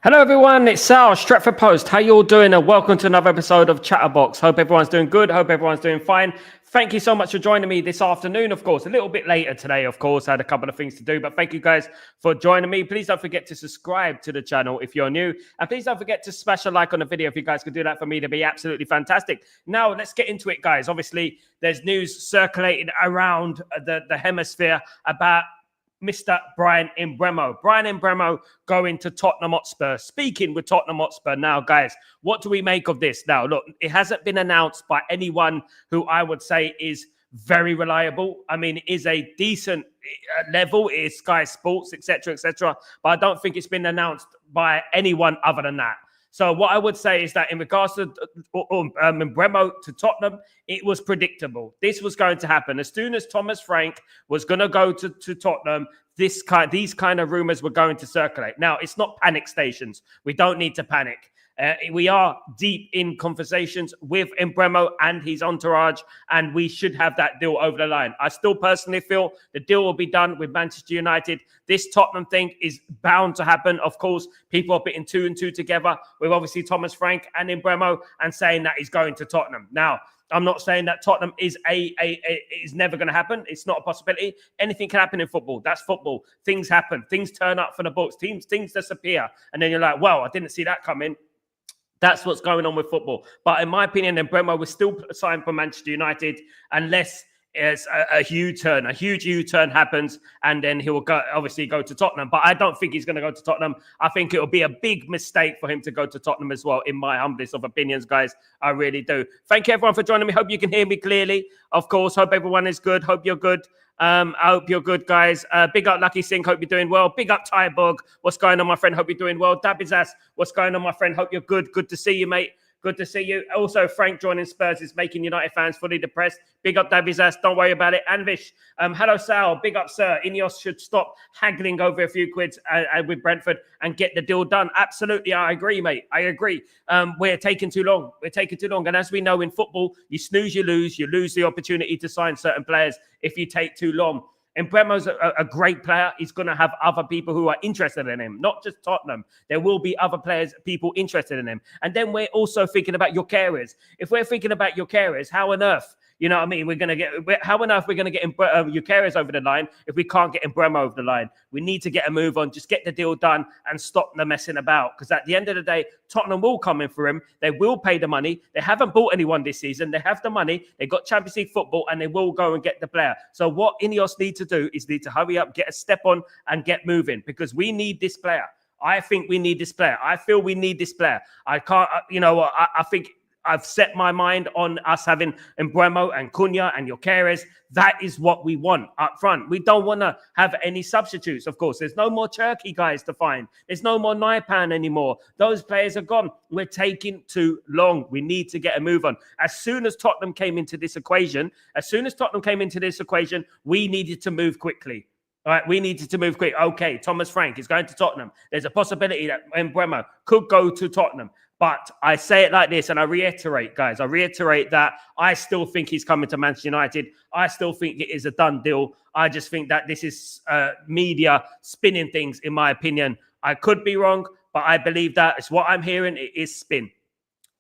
Hello everyone, it's Sal, Stretford Post. How you all doing? And welcome to another episode of Chatterbox. Hope everyone's doing good. Hope everyone's doing fine. Thank you so much for joining me this afternoon, of course. A little bit later today, of course. I had a couple of things to do, but thank you guys for joining me. Please don't forget to subscribe to the channel if you're new. And please don't forget to smash a like on the video if you guys could do that for me. That'd be absolutely fantastic. Now, let's get into it, guys. Obviously, there's news circulating around the hemisphere about Mr. Bryan Mbeumo. Bryan Mbeumo going to Tottenham Hotspur. Speaking with Tottenham Hotspur now, guys, what do we make of this? Now, look, it hasn't been announced by anyone who I would say is very reliable. I mean, it is a decent level. It is Sky Sports, etc., etc. But I don't think it's been announced by anyone other than that. So what I would say is that in regards to Mbeumo to Tottenham, it was predictable. This was going to happen. As soon as Thomas Frank was going to go to Tottenham, these kind of rumours were going to circulate. Now, it's not panic stations. We don't need to panic. We are deep in conversations with Mbeumo and his entourage, and we should have that deal over the line. I still personally feel the deal will be done with Manchester United. This Tottenham thing is bound to happen. Of course, people are putting two and two together with obviously Thomas Frank and Mbeumo and saying that he's going to Tottenham. Now, I'm not saying that Tottenham is is never going to happen. It's not a possibility. Anything can happen in football. That's football. Things happen. Things turn up for the books. Things disappear. And then you're like, well, I didn't see that coming. That's what's going on with football. But in my opinion, Mbeumo was still signed for Manchester United unless it's a U-turn. A huge U-turn happens, and then he will obviously go to Tottenham. But I don't think he's going to go to Tottenham. I think it will be a big mistake for him to go to Tottenham as well, in my humblest of opinions, guys. I really do. Thank you, everyone, for joining me. Hope you can hear me clearly. Of course, hope everyone is good. Hope you're good. I hope you're good, guys. Big up Lucky Singh. Hope you're doing well. Big up Tybog. What's going on, my friend? Hope you're doing well. Dabizas. What's going on, my friend? Hope you're good. Good to see you, mate. Good to see you. Also, Frank joining Spurs is making United fans fully depressed. Big up Dabizas. Don't worry about it. Anvish. Hello, Sal. Big up, sir. Ineos should stop haggling over a few quids with Brentford and get the deal done. Absolutely. I agree, mate. I agree. We're taking too long. We're taking too long. And as we know in football, you snooze, you lose. You lose the opportunity to sign certain players if you take too long. And Mbeumo's a great player. He's going to have other people who are interested in him, not just Tottenham. There will be other players, people interested in him. And then we're also thinking about your carriers. If we're thinking about your carriers, how on earth, you know what I mean? How on earth we're going to get your carriers over the line if we can't get Mbeumo over the line? We need to get a move on, just get the deal done and stop the messing about. Because at the end of the day, Tottenham will come in for him. They will pay the money. They haven't bought anyone this season. They have the money. They got Champions League football and they will go and get the player. So what Ineos need to do is need to hurry up, get a step on and get moving because we need this player. I think we need this player. I feel we need this player. I can't, I think I've set my mind on us having Mbeumo and Cunha and your carriers. That is what we want up front. We don't want to have any substitutes, of course. There's no more Turkey guys to find. There's no more Naipan anymore. Those players are gone. We're taking too long. We need to get a move on. As soon as Tottenham came into this equation, we needed to move quickly. All right, we needed to move quick. Okay, Thomas Frank is going to Tottenham. There's a possibility that Mbeumo could go to Tottenham. But I say it like this, and I reiterate, guys, that I still think he's coming to Manchester United. I still think it is a done deal. I just think that this is media spinning things, in my opinion. I could be wrong, but I believe that it's what I'm hearing. It is spin.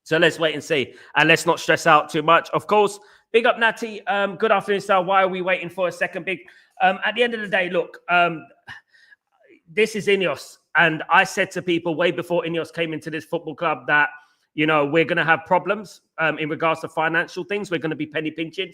So let's wait and see. And let's not stress out too much. Of course, big up, Natty. Good afternoon, sir. Why are we waiting for a second? At the end of the day, look, this is Ineos. And I said to people way before Ineos came into this football club that, you know, we're going to have problems in regards to financial things. We're going to be penny pinching.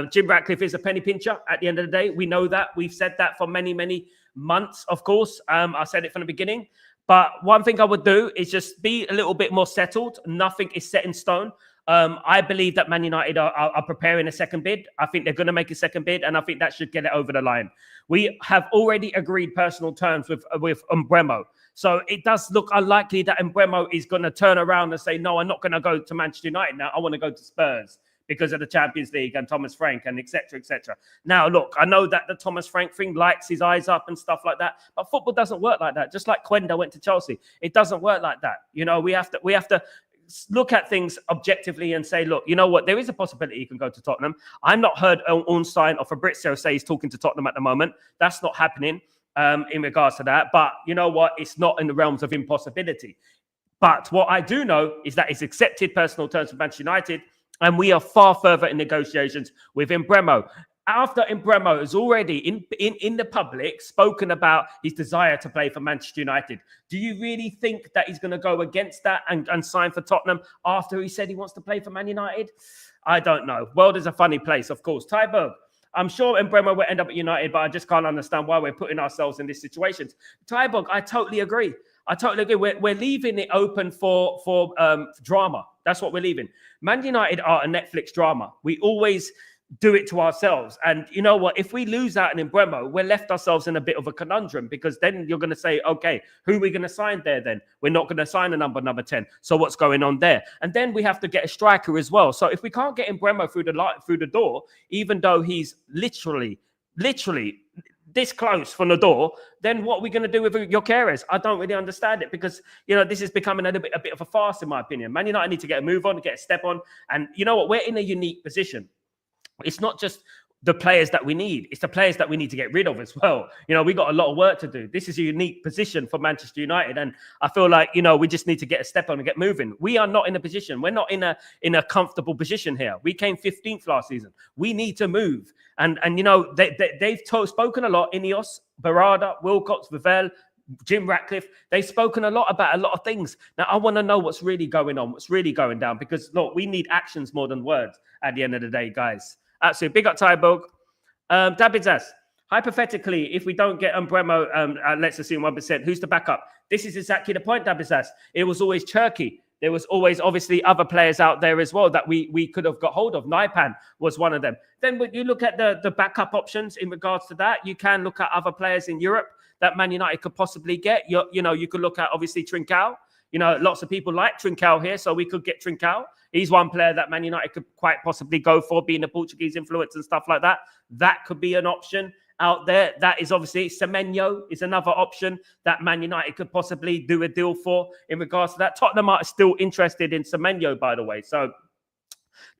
Jim Ratcliffe is a penny pincher at the end of the day. We know that. We've said that for many, many months, of course. I said it from the beginning. But one thing I would do is just be a little bit more settled. Nothing is set in stone. I believe that Man United are preparing a second bid. I think they're going to make a second bid, and I think that should get it over the line. We have already agreed personal terms with Mbeumo. So it does look unlikely that Mbeumo is going to turn around and say, no, I'm not going to go to Manchester United now. I want to go to Spurs because of the Champions League and Thomas Frank and et cetera, et cetera. Now, look, I know that the Thomas Frank thing lights his eyes up and stuff like that, but football doesn't work like that. Just like Quenda went to Chelsea. It doesn't work like that. You know, we have to look at things objectively and say, look, you know what? There is a possibility he can go to Tottenham. I'm not heard Ornstein or Fabrizio say he's talking to Tottenham at the moment. That's not happening. in regards to that. But you know what? It's not in the realms of impossibility. But what I do know is that it's accepted personal terms with Manchester United, and we are far further in negotiations with Mbeumo. After Mbeumo has already in the public spoken about his desire to play for Manchester United, do you really think that he's going to go against that and sign for Tottenham after he said he wants to play for Man United? I don't know. World is a funny place, of course. Tyberg, I'm sure Mbeumo will end up at United, but I just can't understand why we're putting ourselves in this situation. Tyberg, I totally agree. We're leaving it open for drama. That's what we're leaving. Man United are a Netflix drama. We always do it to ourselves. And you know what? If we lose out in Mbeumo, we're left ourselves in a bit of a conundrum, because then you're going to say, okay, who are we going to sign there then? We're not going to sign a number 10. So what's going on there? And then we have to get a striker as well. So if we can't get Mbeumo through the door, even though he's literally this close from the door, then what are we going to do with your carers? I don't really understand it, because, you know, this is becoming a bit of a farce, in my opinion. Man United need to get a move on, get a step on. And you know what? We're in a unique position. It's not just the players that we need. It's the players that we need to get rid of as well. You know, we got a lot of work to do. This is a unique position for Manchester United. And I feel like, you know, we just need to get a step on and get moving. We are not in a position. We're not in a comfortable position here. We came 15th last season. We need to move. And you know, they've spoken a lot. Ineos, Barada, Wilcox, Vivell, Jim Ratcliffe, they've spoken a lot about a lot of things. Now, I want to know what's really going on, what's really going down, because, look, we need actions more than words at the end of the day, guys. Absolutely. Big up, Tyberg. Dabidzas, hypothetically, if we don't get Mbeumo, let's assume 1%, who's the backup? This is exactly the point, Dabidzas. It was always Turkey. There was always, obviously, other players out there as well that we could have got hold of. Naipan was one of them. Then when you look at the backup options in regards to that, you can look at other players in Europe that Man United could possibly get. You know, you could look at, obviously, Trincao. You know, lots of people like Trincao here, so we could get Trincao. He's one player that Man United could quite possibly go for, being the Portuguese influence and stuff like that. That could be an option out there. That is obviously Semenyo is another option that Man United could possibly do a deal for in regards to that. Tottenham are still interested in Semenyo, by the way. So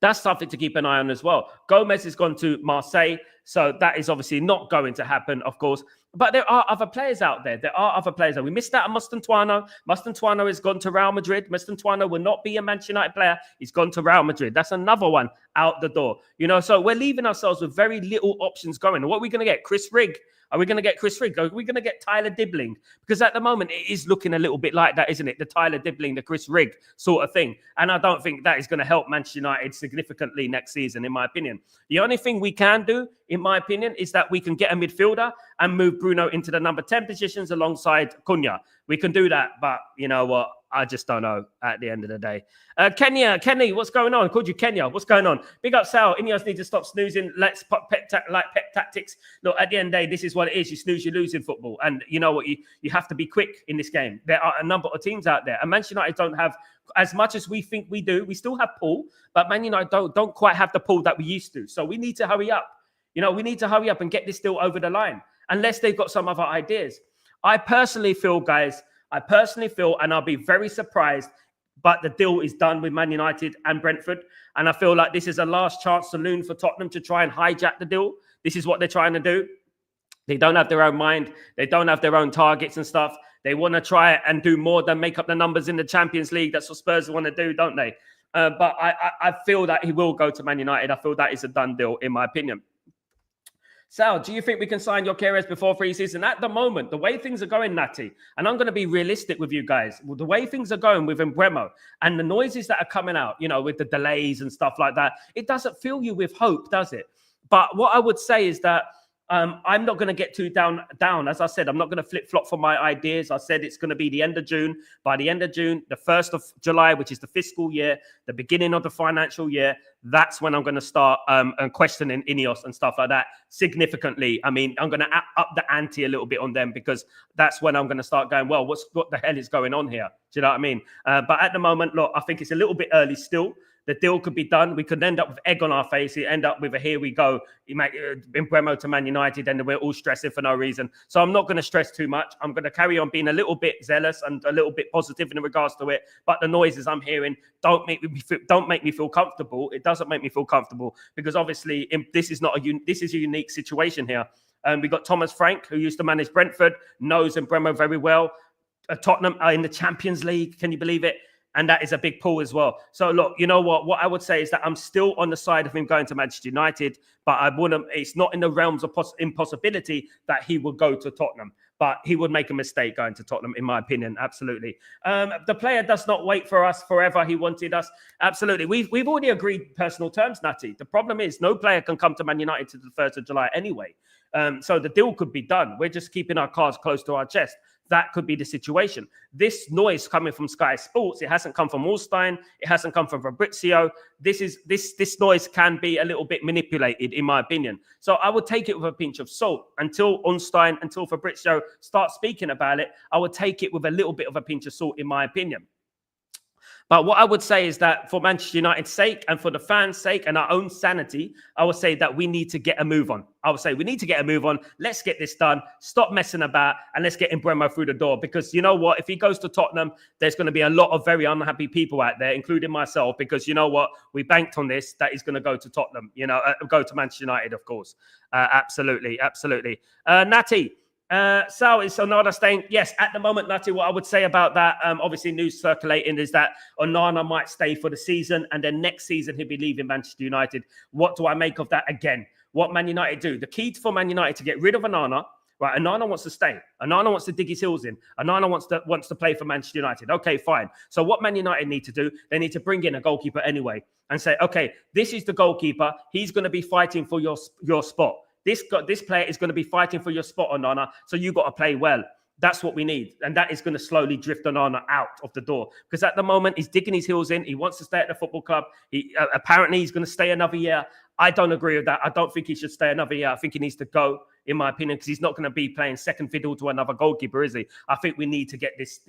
that's something to keep an eye on as well. Gomez has gone to Marseille, so that is obviously not going to happen, of course. But there are other players out there. We missed out on Mastantuono. Mastantuono has gone to Real Madrid. Mastantuono will not be a Manchester United player. He's gone to Real Madrid. That's another one out the door. You know, so we're leaving ourselves with very little options going. And what are we going to get? Chris Rigg. Are we going to get Chris Rigg? Are we going to get Tyler Dibbling? Because at the moment, it is looking a little bit like that, isn't it? The Tyler Dibbling, the Chris Rigg sort of thing. And I don't think that is going to help Manchester United significantly next season, in my opinion. The only thing we can do, in my opinion, is that we can get a midfielder and move Bruno into the number 10 positions alongside Cunha. We can do that, but you know what? I just don't know at the end of the day. Kenny, what's going on? I called you Kenya. What's going on? Big up, Sal. Ineos need to stop snoozing. Let's pop pep tactics. Look, at the end of the day, this is what it is. You snooze, you lose in football. And you know what? You have to be quick in this game. There are a number of teams out there. And Manchester United don't have, as much as we think we do, we still have pull. But Man United don't quite have the pull that we used to. So we need to hurry up. You know, we need to hurry up and get this deal over the line. Unless they've got some other ideas. I personally feel, guys, and I'll be very surprised, but the deal is done with Man United and Brentford. And I feel like this is a last chance saloon for Tottenham to try and hijack the deal. This is what they're trying to do. They don't have their own mind. They don't have their own targets and stuff. They want to try and do more than make up the numbers in the Champions League. That's what Spurs want to do, don't they? But I feel that he will go to Man United. I feel that is a done deal, in my opinion. Sal, do you think we can sign your carriers before pre-season? At the moment, the way things are going, Natty, and I'm going to be realistic with you guys, the way things are going with Mbeumo and the noises that are coming out, you know, with the delays and stuff like that, it doesn't fill you with hope, does it? But what I would say is that I'm not going to get too down. As I said, I'm not going to flip-flop for my ideas. I said it's going to be the end of June. By the end of June, the 1st of July, which is the fiscal year, the beginning of the financial year, that's when I'm going to start questioning Ineos and stuff like that significantly. I mean, I'm going to up the ante a little bit on them, because that's when I'm going to start going, well, what the hell is going on here? Do you know what I mean? But at the moment, look, I think it's a little bit early still. The deal could be done. We could end up with egg on our face. End up with a here we go. Mbeumo to Man United, and we're all stressing for no reason. So I'm not going to stress too much. I'm going to carry on being a little bit zealous and a little bit positive in regards to it. But the noises I'm hearing don't make me feel comfortable. It doesn't make me feel comfortable, because obviously this is a unique situation here. We got Thomas Frank, who used to manage Brentford, knows Mbeumo very well. Tottenham are in the Champions League. Can you believe it? And that is a big pull as well. So look, you know what? What I would say is that I'm still on the side of him going to Manchester United, but I wouldn't. It's not in the realms of impossibility that he will go to Tottenham. But he would make a mistake going to Tottenham, in my opinion. Absolutely. The player does not wait for us forever. He wanted us. Absolutely. We've already agreed personal terms, Natty. The problem is no player can come to Man United to the 1st of July anyway. So the deal could be done. We're just keeping our cards close to our chest. That could be the situation. This noise coming from Sky Sports, it hasn't come from Allstein, it hasn't come from Fabrizio. This noise can be a little bit manipulated, in my opinion. So I would take it with a pinch of salt until Allstein, until Fabrizio start speaking about it. I would take it with a little bit of a pinch of salt, in my opinion. But what I would say is that for Manchester United's sake and for the fans' sake and our own sanity, I would say that we need to get a move on. I would say we need to get a move on. Let's get this done. Stop messing about and let's get Mbeumo through the door. Because you know what? If he goes to Tottenham, there's going to be a lot of very unhappy people out there, including myself. Because you know what? We banked on this, that he's going to go to Tottenham, go to Manchester United, of course. Absolutely. Natty. So is Onana staying? Yes, at the moment, Natty, what I would say about that, obviously news circulating is that Onana might stay for the season and then next season he'll be leaving Manchester United. What do I make of that again? What Man United do? The key for Man United to get rid of Onana, right? Onana wants to stay. Onana wants to dig his heels in. Onana wants to play for Manchester United. Okay, fine. So what Man United need to do, they need to bring in a goalkeeper anyway and say, okay, this is the goalkeeper. He's going to be fighting for your spot. This player is going to be fighting for your spot, Onana, so you got to play well. That's what we need. And that is going to slowly drift Onana out of the door. Because at the moment, he's digging his heels in. He wants to stay at the football club. Apparently, he's going to stay another year. I don't agree with that. I don't think he should stay another year. I think he needs to go, in my opinion, because he's not going to be playing second fiddle to another goalkeeper, is he? I think we need to get this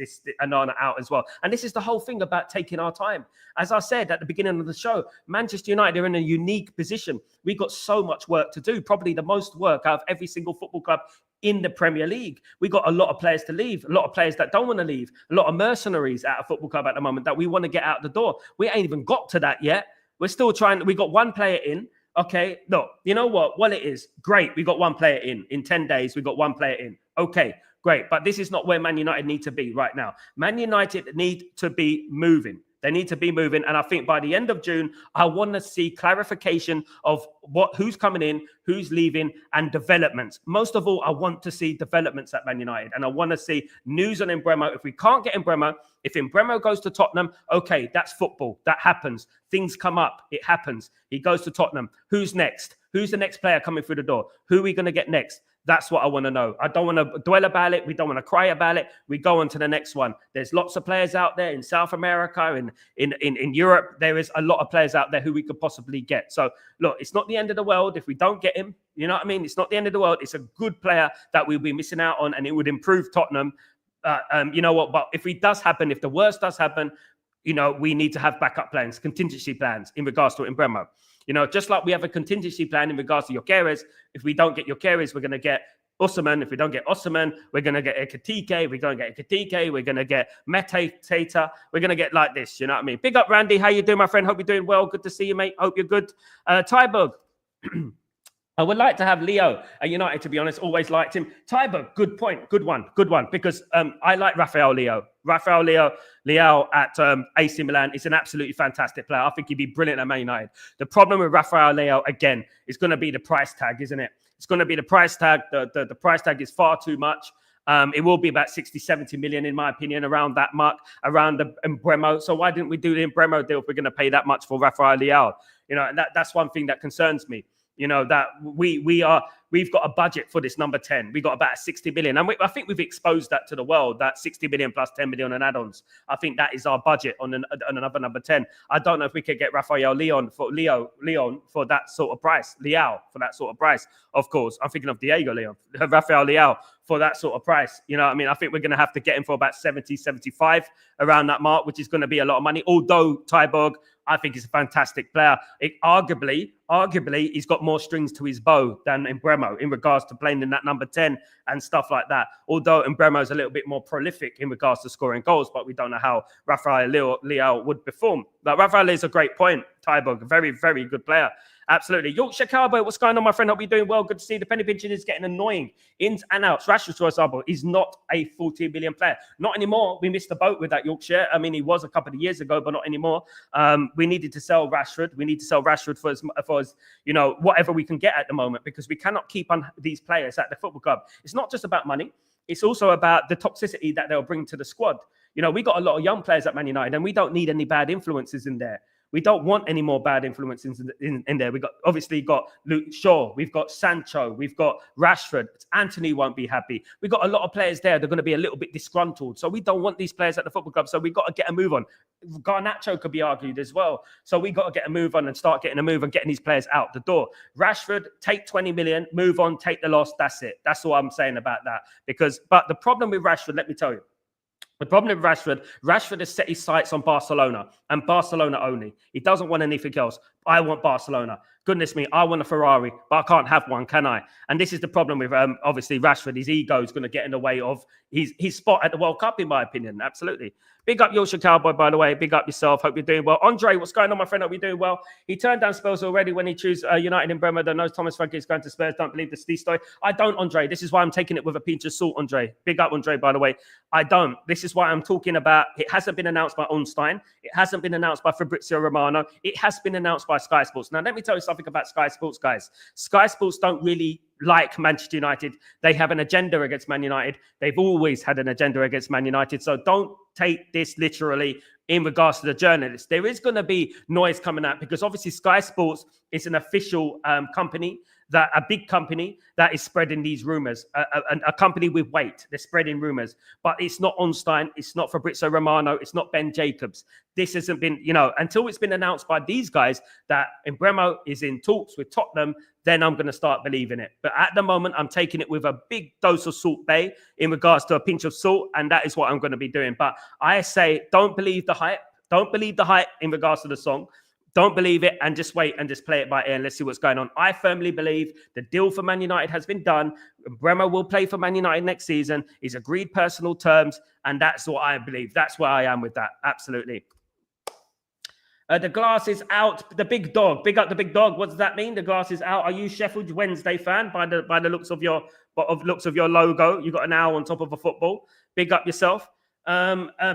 Onana out as well. And this is the whole thing about taking our time. As I said at the beginning of the show, Manchester United are in a unique position. We've got so much work to do, probably the most work out of every single football club in the Premier League. We got a lot of players to leave, a lot of players that don't want to leave, a lot of mercenaries at a football club at the moment that we want to get out the door. We ain't even got to that yet. We're still trying. We got one player in. Okay, look, you know what? Well, it is great. We got one player in. In 10 days, we got one player in. Okay, great. But this is not where Man United need to be right now. Man United need to be moving. They need to be moving. And I think by the end of June, I want to see clarification of who's coming in, who's leaving, and developments. Most of all, I want to see developments at Man United. And I want to see news on Mbeumo. If we can't get Mbeumo, if Mbeumo goes to Tottenham, okay, that's football. That happens. Things come up. It happens. He goes to Tottenham. Who's next? Who's the next player coming through the door? Who are we going to get next? That's what I want to know. I don't want to dwell about it. We don't want to cry about it. We go on to the next one. There's lots of players out there in South America, in Europe. There is a lot of players out there who we could possibly get. So, look, it's not the end of the world if we don't get him. You know what I mean? It's not the end of the world. It's a good player that we'll be missing out on, and it would improve Tottenham. You know what? But if it does happen, if the worst does happen, we need to have backup plans, contingency plans in regards to Mbeumo. Just like we have a contingency plan in regards to Gyökeres. If we don't get Gyökeres, we're going to get Osimhen. If we don't get Osimhen, we're going to get Ekitike. We're going to get Ekitike. We're going to get Tata. We're going to get like this. You know what I mean? Big up, Randy. How you doing, my friend? Hope you're doing well. Good to see you, mate. Hope you're good. Tybug. I would like to have Leo at United, to be honest. Always liked him. Tybug, good point. Good one. Because I like Rafael Leao at AC Milan is an absolutely fantastic player. I think he'd be brilliant at Man United. The problem with Rafael Leao, again, is going to be the price tag, isn't it? It's going to be the price tag. The price tag is far too much. It will be about 60, 70 million, in my opinion, around that mark, around the Mbeumo. So why didn't we do the Mbeumo deal if we're going to pay that much for Rafael Leao? And that's one thing that concerns me. That we've got a budget for this number 10. We got about 60 million. And I think we've exposed that to the world, that 60 million plus 10 million on add-ons. I think that is our budget on another number 10. I don't know if we could get Rafael Leon for that sort of price. Leao for that sort of price. Of course, I'm thinking of Diego Leon. Rafael Leao for that sort of price. I think we're going to have to get him for about 70, 75 around that mark, which is going to be a lot of money. Although Tyborg, I think he's a fantastic player. Arguably, he's got more strings to his bow than Mbeumo in regards to playing in that number 10 and stuff like that. Although Mbeumo is a little bit more prolific in regards to scoring goals, but we don't know how Rafael Leao would perform. But Rafael is a great point, Tyborg, a very, very good player. Absolutely. Yorkshire Cowboy, what's going on, my friend? Hope you're doing well. Good to see the penny pinching is getting annoying. Ins and outs. Rashford, for example, is not a 14 million player. Not anymore. We missed the boat with that Yorkshire. I mean, he was a couple of years ago, but not anymore. We needed to sell Rashford. We need to sell Rashford for as whatever we can get at the moment, because we cannot keep on these players at the football club. It's not just about money. It's also about the toxicity that they'll bring to the squad. We got a lot of young players at Man United, and we don't need any bad influences in there. We don't want any more bad influences in there. We got obviously got Luke Shaw, we've got Sancho, we've got Rashford. Anthony won't be happy. We've got a lot of players there. They're going to be a little bit disgruntled. So we don't want these players at the football club. So we've got to get a move on. Garnacho could be argued as well. So we got to get a move on and start getting a move and getting these players out the door. Rashford, take 20 million, move on, take the loss. That's it. That's all I'm saying about that. But the problem with Rashford, let me tell you. The problem with Rashford has set his sights on Barcelona and Barcelona only. He doesn't want anything else. I want Barcelona. Goodness me, I want a Ferrari, but I can't have one, can I? And this is the problem with, obviously, Rashford. His ego is going to get in the way of his spot at the World Cup, in my opinion. Absolutely. Big up Yorkshire Cowboy, by the way. Big up yourself. Hope you're doing well. Andre, what's going on, my friend? Hope you're doing well. He turned down Spurs already when he chose United in Mbeumo. Knows Thomas Frankie is going to Spurs. Don't believe the story. I don't, Andre. This is why I'm taking it with a pinch of salt, Andre. Big up, Andre, by the way. I don't. This is why I'm talking about, it hasn't been announced by Ornstein. It hasn't been announced by Fabrizio Romano. It has been announced by Sky Sports. Now, let me tell you something about Sky Sports, guys. Sky Sports don't really like Manchester United. They have an agenda against Man United. They've always had an agenda against Man United. So don't take this literally in regards to the journalists. There is going to be noise coming out because obviously Sky Sports is an official company, that a big company that is spreading these rumors, a company with weight. They're spreading rumors, but it's not Ornstein, it's not Fabrizio Romano, it's not Ben Jacobs. This hasn't been, until it's been announced by these guys that Mbeumo is in talks with Tottenham, then I'm going to start believing it. But at the moment, I'm taking it with a big dose of Salt Bay in regards to a pinch of salt, and that is what I'm going to be doing. But I say, don't believe the hype. Don't believe the hype in regards to the song. Don't believe it and just wait and just play it by ear and let's see what's going on. I firmly believe the deal for Man United has been done. Mbeumo will play for Man United next season. He's agreed personal terms, and that's what I believe. That's where I am with that. Absolutely. The glass is out. The big dog. Big up the big dog. What does that mean? The glass is out. Are you Sheffield Wednesday fan by the looks of your logo? You got an owl on top of a football. Big up yourself.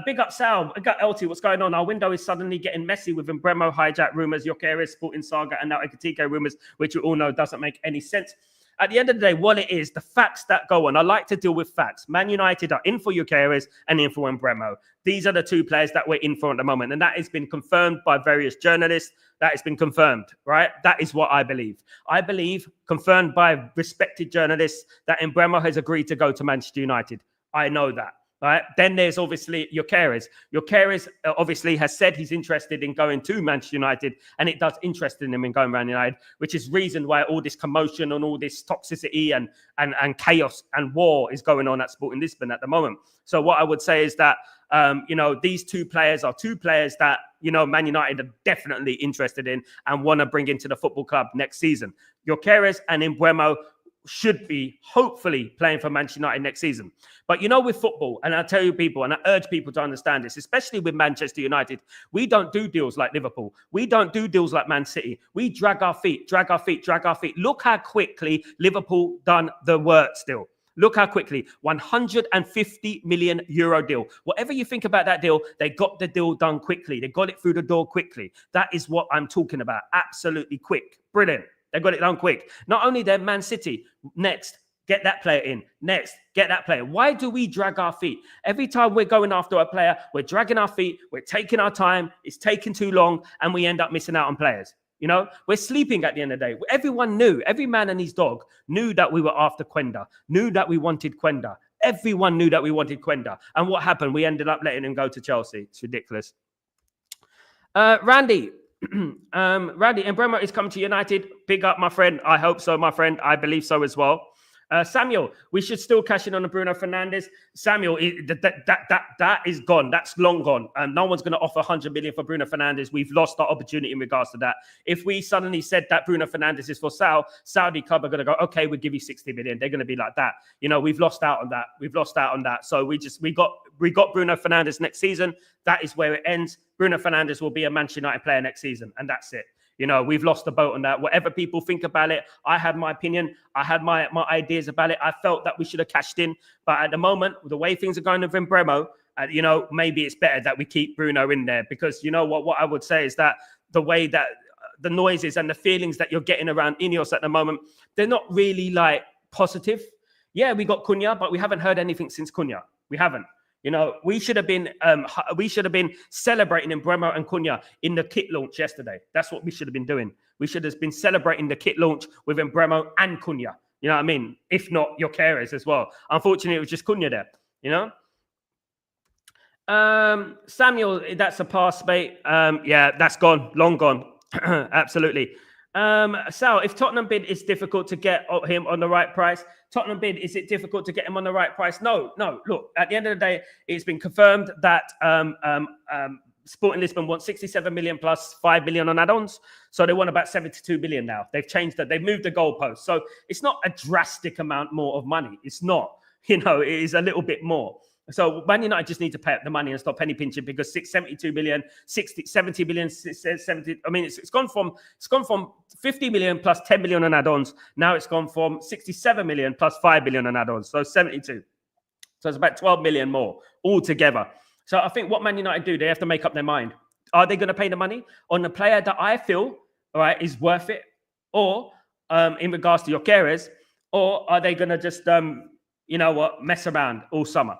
Big up Sal, big up LT, what's going on? Our window is suddenly getting messy with Mbeumo hijack rumours, Gyökeres Sporting Saga, and now Ekitike rumours, which you all know doesn't make any sense. At the end of the day, what it is, the facts that go on. I like to deal with facts. Man United are in for Gyökeres and in for Mbeumo. These are the two players that we're in for at the moment, and that has been confirmed by various journalists. That has been confirmed, right? That is what I believe. I believe, confirmed by respected journalists, that Mbeumo has agreed to go to Manchester United. I know that. Right. Then there's obviously Gyökeres. Gyökeres obviously has said he's interested in going to Manchester United, and it does interest in him in going around United, which is reason why all this commotion and all this toxicity and chaos and war is going on at Sporting Lisbon at the moment. So what I would say is that these two players are two players that Man United are definitely interested in and want to bring into the football club next season. Gyökeres and Mbeumo should be hopefully playing for Manchester United next season. But with football, and I tell you people, and I urge people to understand this, especially with Manchester United, we don't do deals like Liverpool. We don't do deals like Man City. We drag our feet. Look how quickly Liverpool done the work still. Look how quickly, 150 million euro deal. Whatever you think about that deal, they got the deal done quickly. They got it through the door quickly. That is what I'm talking about. Absolutely quick. Brilliant. They got it done quick. Not only then, Man City, next, get that player in. Next, get that player. Why do we drag our feet? Every time we're going after a player, we're dragging our feet, we're taking our time, it's taking too long, and we end up missing out on players. We're sleeping at the end of the day. Everyone knew, every man and his dog knew that we were after Quenda, knew that we wanted Quenda. Everyone knew that we wanted Quenda. And what happened? We ended up letting him go to Chelsea. It's ridiculous. Randy, Mbeumo is coming to United. Big up, my friend. I hope so, my friend. I believe so as well. Samuel, we should still cash in on the Bruno Fernandes. Samuel, that is gone. That's long gone. No one's going to offer 100 million for Bruno Fernandes. We've lost our opportunity in regards to that. If we suddenly said that Bruno Fernandes is for sale, Saudi club are going to go, okay, we'll give you 60 million. They're going to be like that. We've lost out on that. So we got Bruno Fernandes next season. That is where it ends. Bruno Fernandes will be a Manchester United player next season, and that's it. You know, we've lost the boat on that. Whatever people think about it, I had my opinion. I had my ideas about it. I felt that we should have cashed in. But at the moment, the way things are going with Mbeumo, you know, maybe it's better that we keep Bruno in there, because you know what I would say is that the way that the noises and the feelings that you're getting around Ineos at the moment, they're not really like positive. Yeah, we got Cunha, but we haven't heard anything since Cunha. We haven't. You know, we should have been celebrating Mbeumo and Cunha in the kit launch yesterday. That's what we should have been doing. We should have been celebrating the kit launch with Mbeumo and Cunha. You know what I mean? If not your carers as well. Unfortunately, it was just Cunha there. You know. Samuel, that's a pass, mate. Yeah, that's gone, long gone. Absolutely. Sal, if Tottenham bid is difficult to get him on the right price, Tottenham bid, is it difficult to get him on the right price? No. Look, at the end of the day, it's been confirmed that Sporting Lisbon want 67 million plus 5 million on add-ons. So they want about 72 million now. They've changed that. They've moved the goalpost. So it's not a drastic amount more of money. It's not. You know, it is a little bit more. So Man United just need to pay up the money and stop penny pinching, because 72 million, 70 million, 70. I mean, it's gone from 50 million plus 10 million on add-ons. Now it's gone from 67 million plus 5 million on add-ons. So 72. So it's about 12 million more altogether. So I think what Man United do, they have to make up their mind. Are they going to pay the money on the player that I feel, all right, is worth it, or in regards to your carers, or are they going to just you know what, mess around all summer?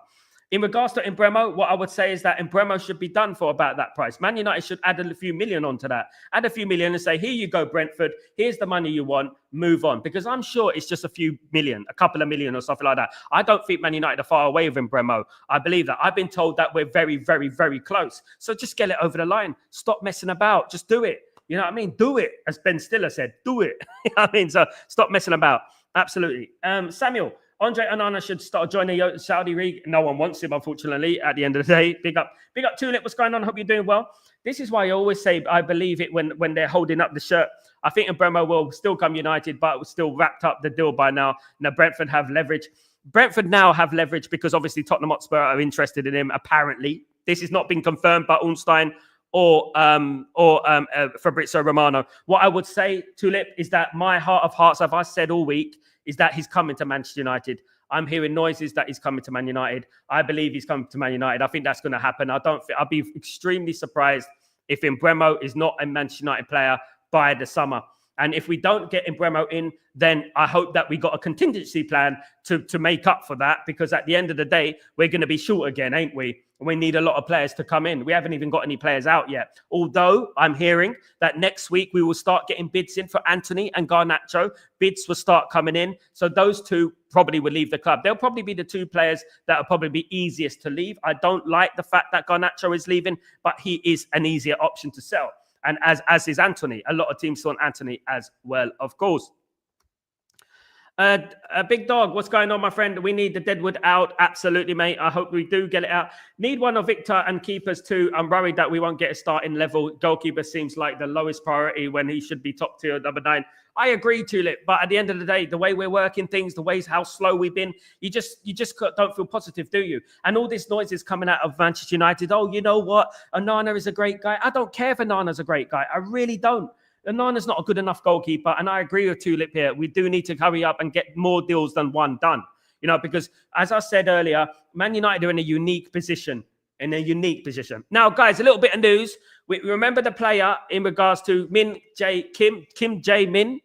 In regards to Mbeumo, what I would say is that Mbeumo should be done for about that price. Man United should add a few million onto that. Add a few million and say, here you go, Brentford. Here's the money you want. Move on. Because I'm sure it's just a few million, a couple of million or something like that. I don't think Man United are far away with Mbeumo. I believe that. I've been told that we're very, very, very close. So just get it over the line. Stop messing about. Just do it. You know what I mean? Do it. As Ben Stiller said, do it. You know what I mean? So stop messing about. Absolutely. Samuel. Andre Onana should start joining the Saudi League. No one wants him, unfortunately, at the end of the day. Big up Tulip. What's going on? Hope you're doing well. This is why I always say I believe it when they're holding up the shirt. I think Mbeumo will still come United, but it was still wrapped up the deal by now. Now Brentford have leverage. Brentford now have leverage because obviously Tottenham Hotspur are interested in him, apparently. This has not been confirmed by Ornstein or Fabrizio Romano. What I would say, Tulip, is that my heart of hearts, as I've said all week, is that he's coming to Manchester United. I'm hearing noises that he's coming to Man United. I believe he's coming to Man United. I think that's going to happen. I'll be extremely surprised if Mbeumo is not a Manchester United player by the summer. And if we don't get Mbeumo in, then I hope that we got a contingency plan to make up for that, because at the end of the day, we're going to be short again, ain't we? We need a lot of players to come in. We haven't even got any players out yet. Although I'm hearing that next week we will start getting bids in for Anthony and Garnacho. Bids will start coming in. So those two probably will leave the club. They'll probably be the two players that will probably be easiest to leave. I don't like the fact that Garnacho is leaving, but he is an easier option to sell. And as is Anthony. A lot of teams want Anthony as well, of course. Big Dog, what's going on, my friend? We need the Deadwood out. Absolutely, mate. I hope we do get it out. Need one of Victor and keepers too. I'm worried that we won't get a starting level. Goalkeeper seems like the lowest priority when he should be top tier, number 9. I agree, Tulip. But at the end of the day, the way we're working things, the ways how slow we've been, you just don't feel positive, do you? And all this noise is coming out of Manchester United. Oh, you know what? Onana is a great guy. I don't care if Onana's a great guy. I really don't. Onana's not a good enough goalkeeper, and I agree with Tulip here. We do need to hurry up and get more deals than one done. You know, because as I said earlier, Man United are in a unique position. Now, guys, a little bit of news. We remember the player in regards to Kim Jae-min.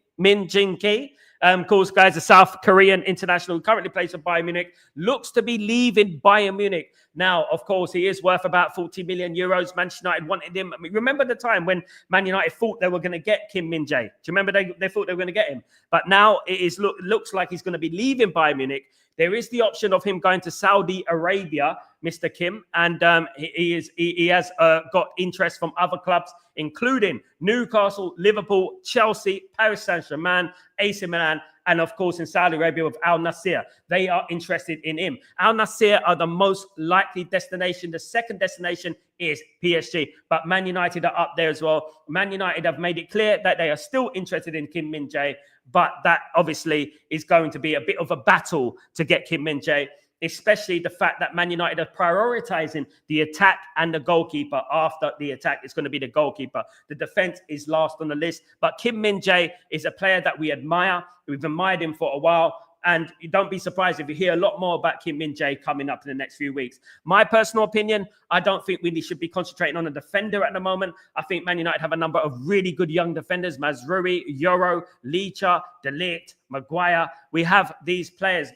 Of course, guys, a South Korean international who currently plays for Bayern Munich, looks to be leaving Bayern Munich. Now, of course, he is worth about 40 million euros. Manchester United wanted him. I mean, remember the time when Man United thought they were going to get Kim Min-jae? Do you remember they thought they were going to get him? But now it looks like he's going to be leaving Bayern Munich. There is the option of him going to Saudi Arabia, Mr. Kim, and he has got interest from other clubs, including Newcastle, Liverpool, Chelsea, Paris Saint-Germain, AC Milan, and of course in Saudi Arabia with Al Nassr. They are interested in him. Al Nassr are the most likely destination. The second destination is PSG, but Man United are up there as well. Man United have made it clear that they are still interested in Kim Min-jae, but that obviously is going to be a bit of a battle to get Kim Min-jae. especially the fact that Man United are prioritizing the attack and the goalkeeper. After the attack, it's going to be the goalkeeper. The defense is last on the list. But Kim Min-jae is a player that we admire. We've admired him for a while. And you don't be surprised if you hear a lot more about Kim Min-jae coming up in the next few weeks. My personal opinion, I don't think we should be concentrating on a defender at the moment. I think Man United have a number of really good young defenders. Mazraoui, Yoro, Licha, De Ligt, Maguire. We have these players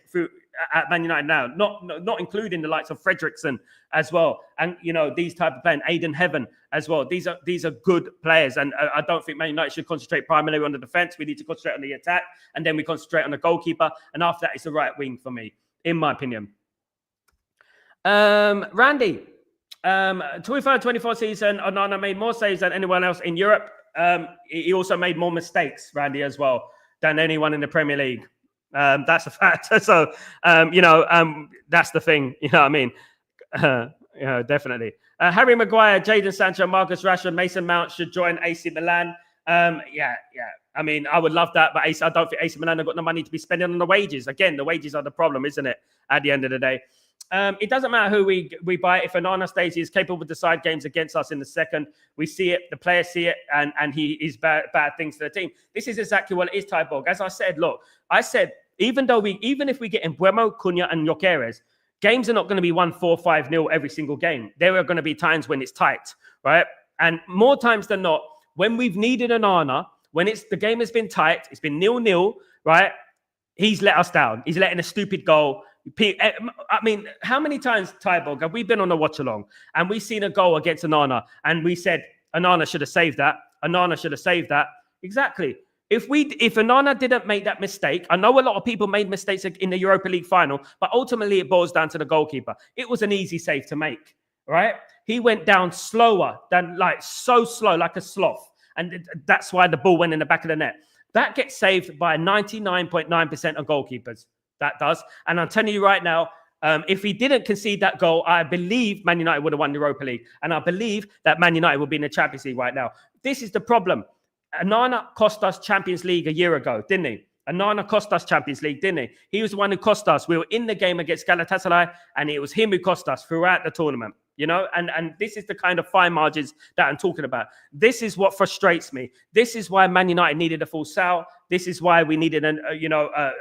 at Man United now, not including the likes of Fredrickson as well. And, these type of players, Aiden Heaven as well. These are good players. And I don't think Man United should concentrate primarily on the defense. We need to concentrate on the attack. And then we concentrate on the goalkeeper. And after that, it's the right wing for me, in my opinion. Randy, 23-24 season, Onana made more saves than anyone else in Europe. He also made more mistakes, Randy, as well, than anyone in the Premier League. That's a fact. So, that's the thing. You know what I mean? Definitely. Harry Maguire, Jadon Sancho, Marcus Rashford, Mason Mount should join AC Milan. Yeah. I mean, I would love that, but I don't think AC Milan have got the money to be spending on the wages. Again, the wages are the problem, isn't it? At the end of the day. It doesn't matter who we buy. If Onana stays, he's capable to decide games against us in the second. We see it. The players see it, and he is bad things to the team. This is exactly what it is, Tyborg. As I said, even if we get Mbeumo, Cunha, and Gyökeres, games are not going to be 1-4, 5-0 every single game. There are going to be times when it's tight, right? And more times than not, when we've needed Onana, when the game has been tight, it's been 0-0, right? He's let us down. He's letting a stupid goal. I mean, how many times, Tyborg, have we been on a watch-along and we've seen a goal against Onana and we said, Onana should have saved that. Onana should have saved that. Exactly. If Onana didn't make that mistake, I know a lot of people made mistakes in the Europa League final, but ultimately it boils down to the goalkeeper. It was an easy save to make, right? He went down slower than, so slow, like a sloth. And that's why the ball went in the back of the net. That gets saved by 99.9% of goalkeepers. That does. And I'm telling you right now, if he didn't concede that goal, I believe Man United would have won the Europa League. And I believe that Man United would be in the Champions League right now. This is the problem. Onana cost us Champions League a year ago, didn't he? Onana cost us Champions League, didn't he? He was the one who cost us. We were in the game against Galatasaray, and it was him who cost us throughout the tournament. And this is the kind of fine margins that I'm talking about. This is what frustrates me. This is why Man United needed a full sell. This is why we needed a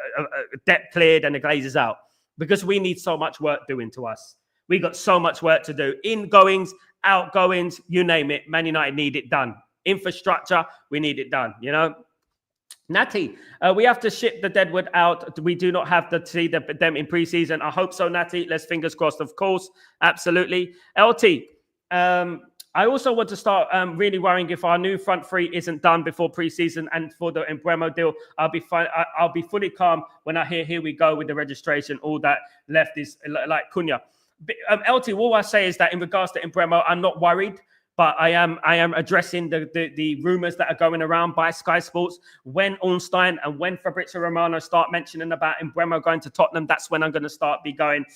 debt cleared and the Glazers out, because we need so much work doing to us. We got so much work to do. Ingoings, outgoings, you name it. Man United need it done. Infrastructure, we need it done. Natty, we have to ship the Deadwood out. We do not have to see them in preseason. I hope so, Natty. Let's fingers crossed, of course. Absolutely. LT, I also want to start really worrying if our new front three isn't done before preseason, and for the Mbeumo deal, I'll be fine. I'll be fully calm when I hear, here we go with the registration. All that left is like Cunha. LT, all I say is that in regards to Mbeumo, I'm not worried. But I am addressing the rumors that are going around by Sky Sports. When Ornstein and when Fabrizio Romano start mentioning about Mbeumo going to Tottenham, that's when I'm going to start going.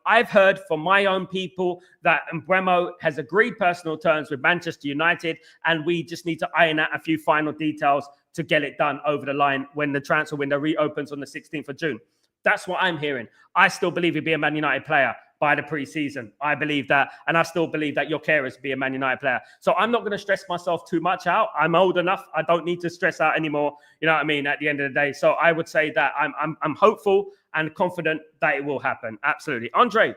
I've heard from my own people that Mbeumo has agreed personal terms with Manchester United, and we just need to iron out a few final details to get it done over the line when the transfer window reopens on the 16th of June. That's what I'm hearing. I still believe he'd be a Man United player by the preseason. I believe that. And I still believe that Gyökeres will be a Man United player. So I'm not going to stress myself too much out. I'm old enough. I don't need to stress out anymore. You know what I mean? At the end of the day. So I would say that I'm hopeful and confident that it will happen. Absolutely. Andre,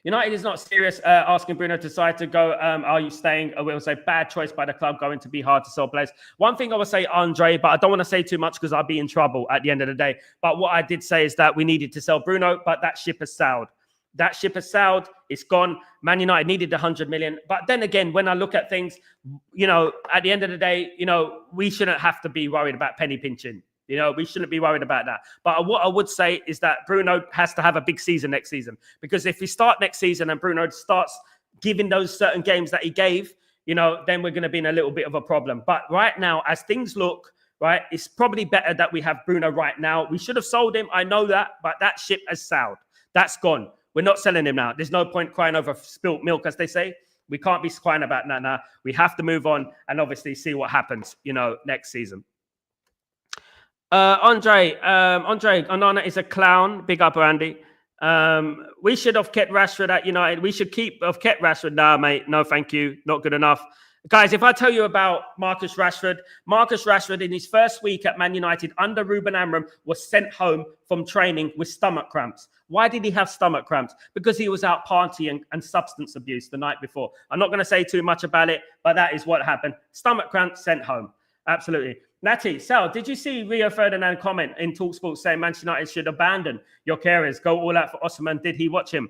United is not serious asking Bruno to decide to go. Are you staying? I will say bad choice by the club, going to be hard to sell players. One thing I would say, Andre, but I don't want to say too much because I'll be in trouble at the end of the day. But what I did say is that we needed to sell Bruno, but that ship has sailed. That ship has sailed. It's gone. Man United needed 100 million. But then again, when I look at things, at the end of the day, we shouldn't have to be worried about penny pinching. We shouldn't be worried about that. But what I would say is that Bruno has to have a big season next season. Because if we start next season and Bruno starts giving those certain games that he gave, then we're going to be in a little bit of a problem. But right now, as things look, right, it's probably better that we have Bruno right now. We should have sold him. I know that. But that ship has sailed. That's gone. We're not selling him now. There's no point crying over spilt milk, as they say. We can't be crying about that now. We have to move on and obviously see what happens, next season. Andre, Onana is a clown. Big up, Andy. We should have kept Rashford at United. We should have kept Rashford. Nah, mate. No, thank you. Not good enough. Guys, if I tell you about Marcus Rashford in his first week at Man United under Ruben Amorim was sent home from training with stomach cramps. Why did he have stomach cramps? Because he was out partying and substance abuse the night before. I'm not going to say too much about it, but that is what happened. Stomach cramps, sent home. Absolutely. Natty, Sal, did you see Rio Ferdinand comment in TalkSport saying Manchester United should abandon your carers, go all out for Osimhen? Did he watch him?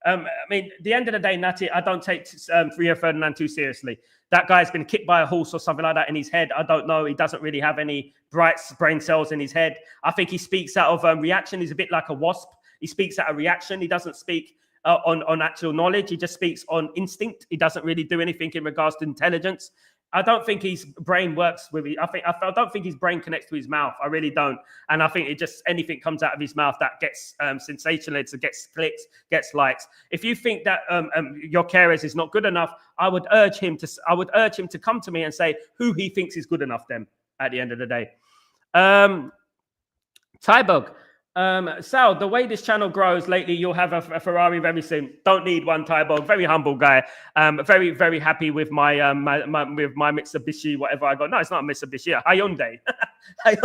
I mean, at the end of the day, Natty, I don't take Rio Ferdinand too seriously. That guy's been kicked by a horse or something like that in his head. I don't know. He doesn't really have any bright brain cells in his head. I think he speaks out of reaction. He's a bit like a wasp. He speaks out of reaction. He doesn't speak on actual knowledge. He just speaks on instinct. He doesn't really do anything in regards to intelligence. I don't think his brain works with it. I don't think his brain connects to his mouth. I really don't. And I think it just anything comes out of his mouth that gets sensationalized, gets clicks, gets likes. If you think that your carers is not good enough, I would urge him to come to me and say who he thinks is good enough. Then at the end of the day, Tybug. Sal, the way this channel grows lately, you'll have a Ferrari very soon. Don't need one, Tybog. Very humble guy. Very, very happy with my with my Mitsubishi, whatever I got. No, it's not a Mitsubishi. A Hyundai. I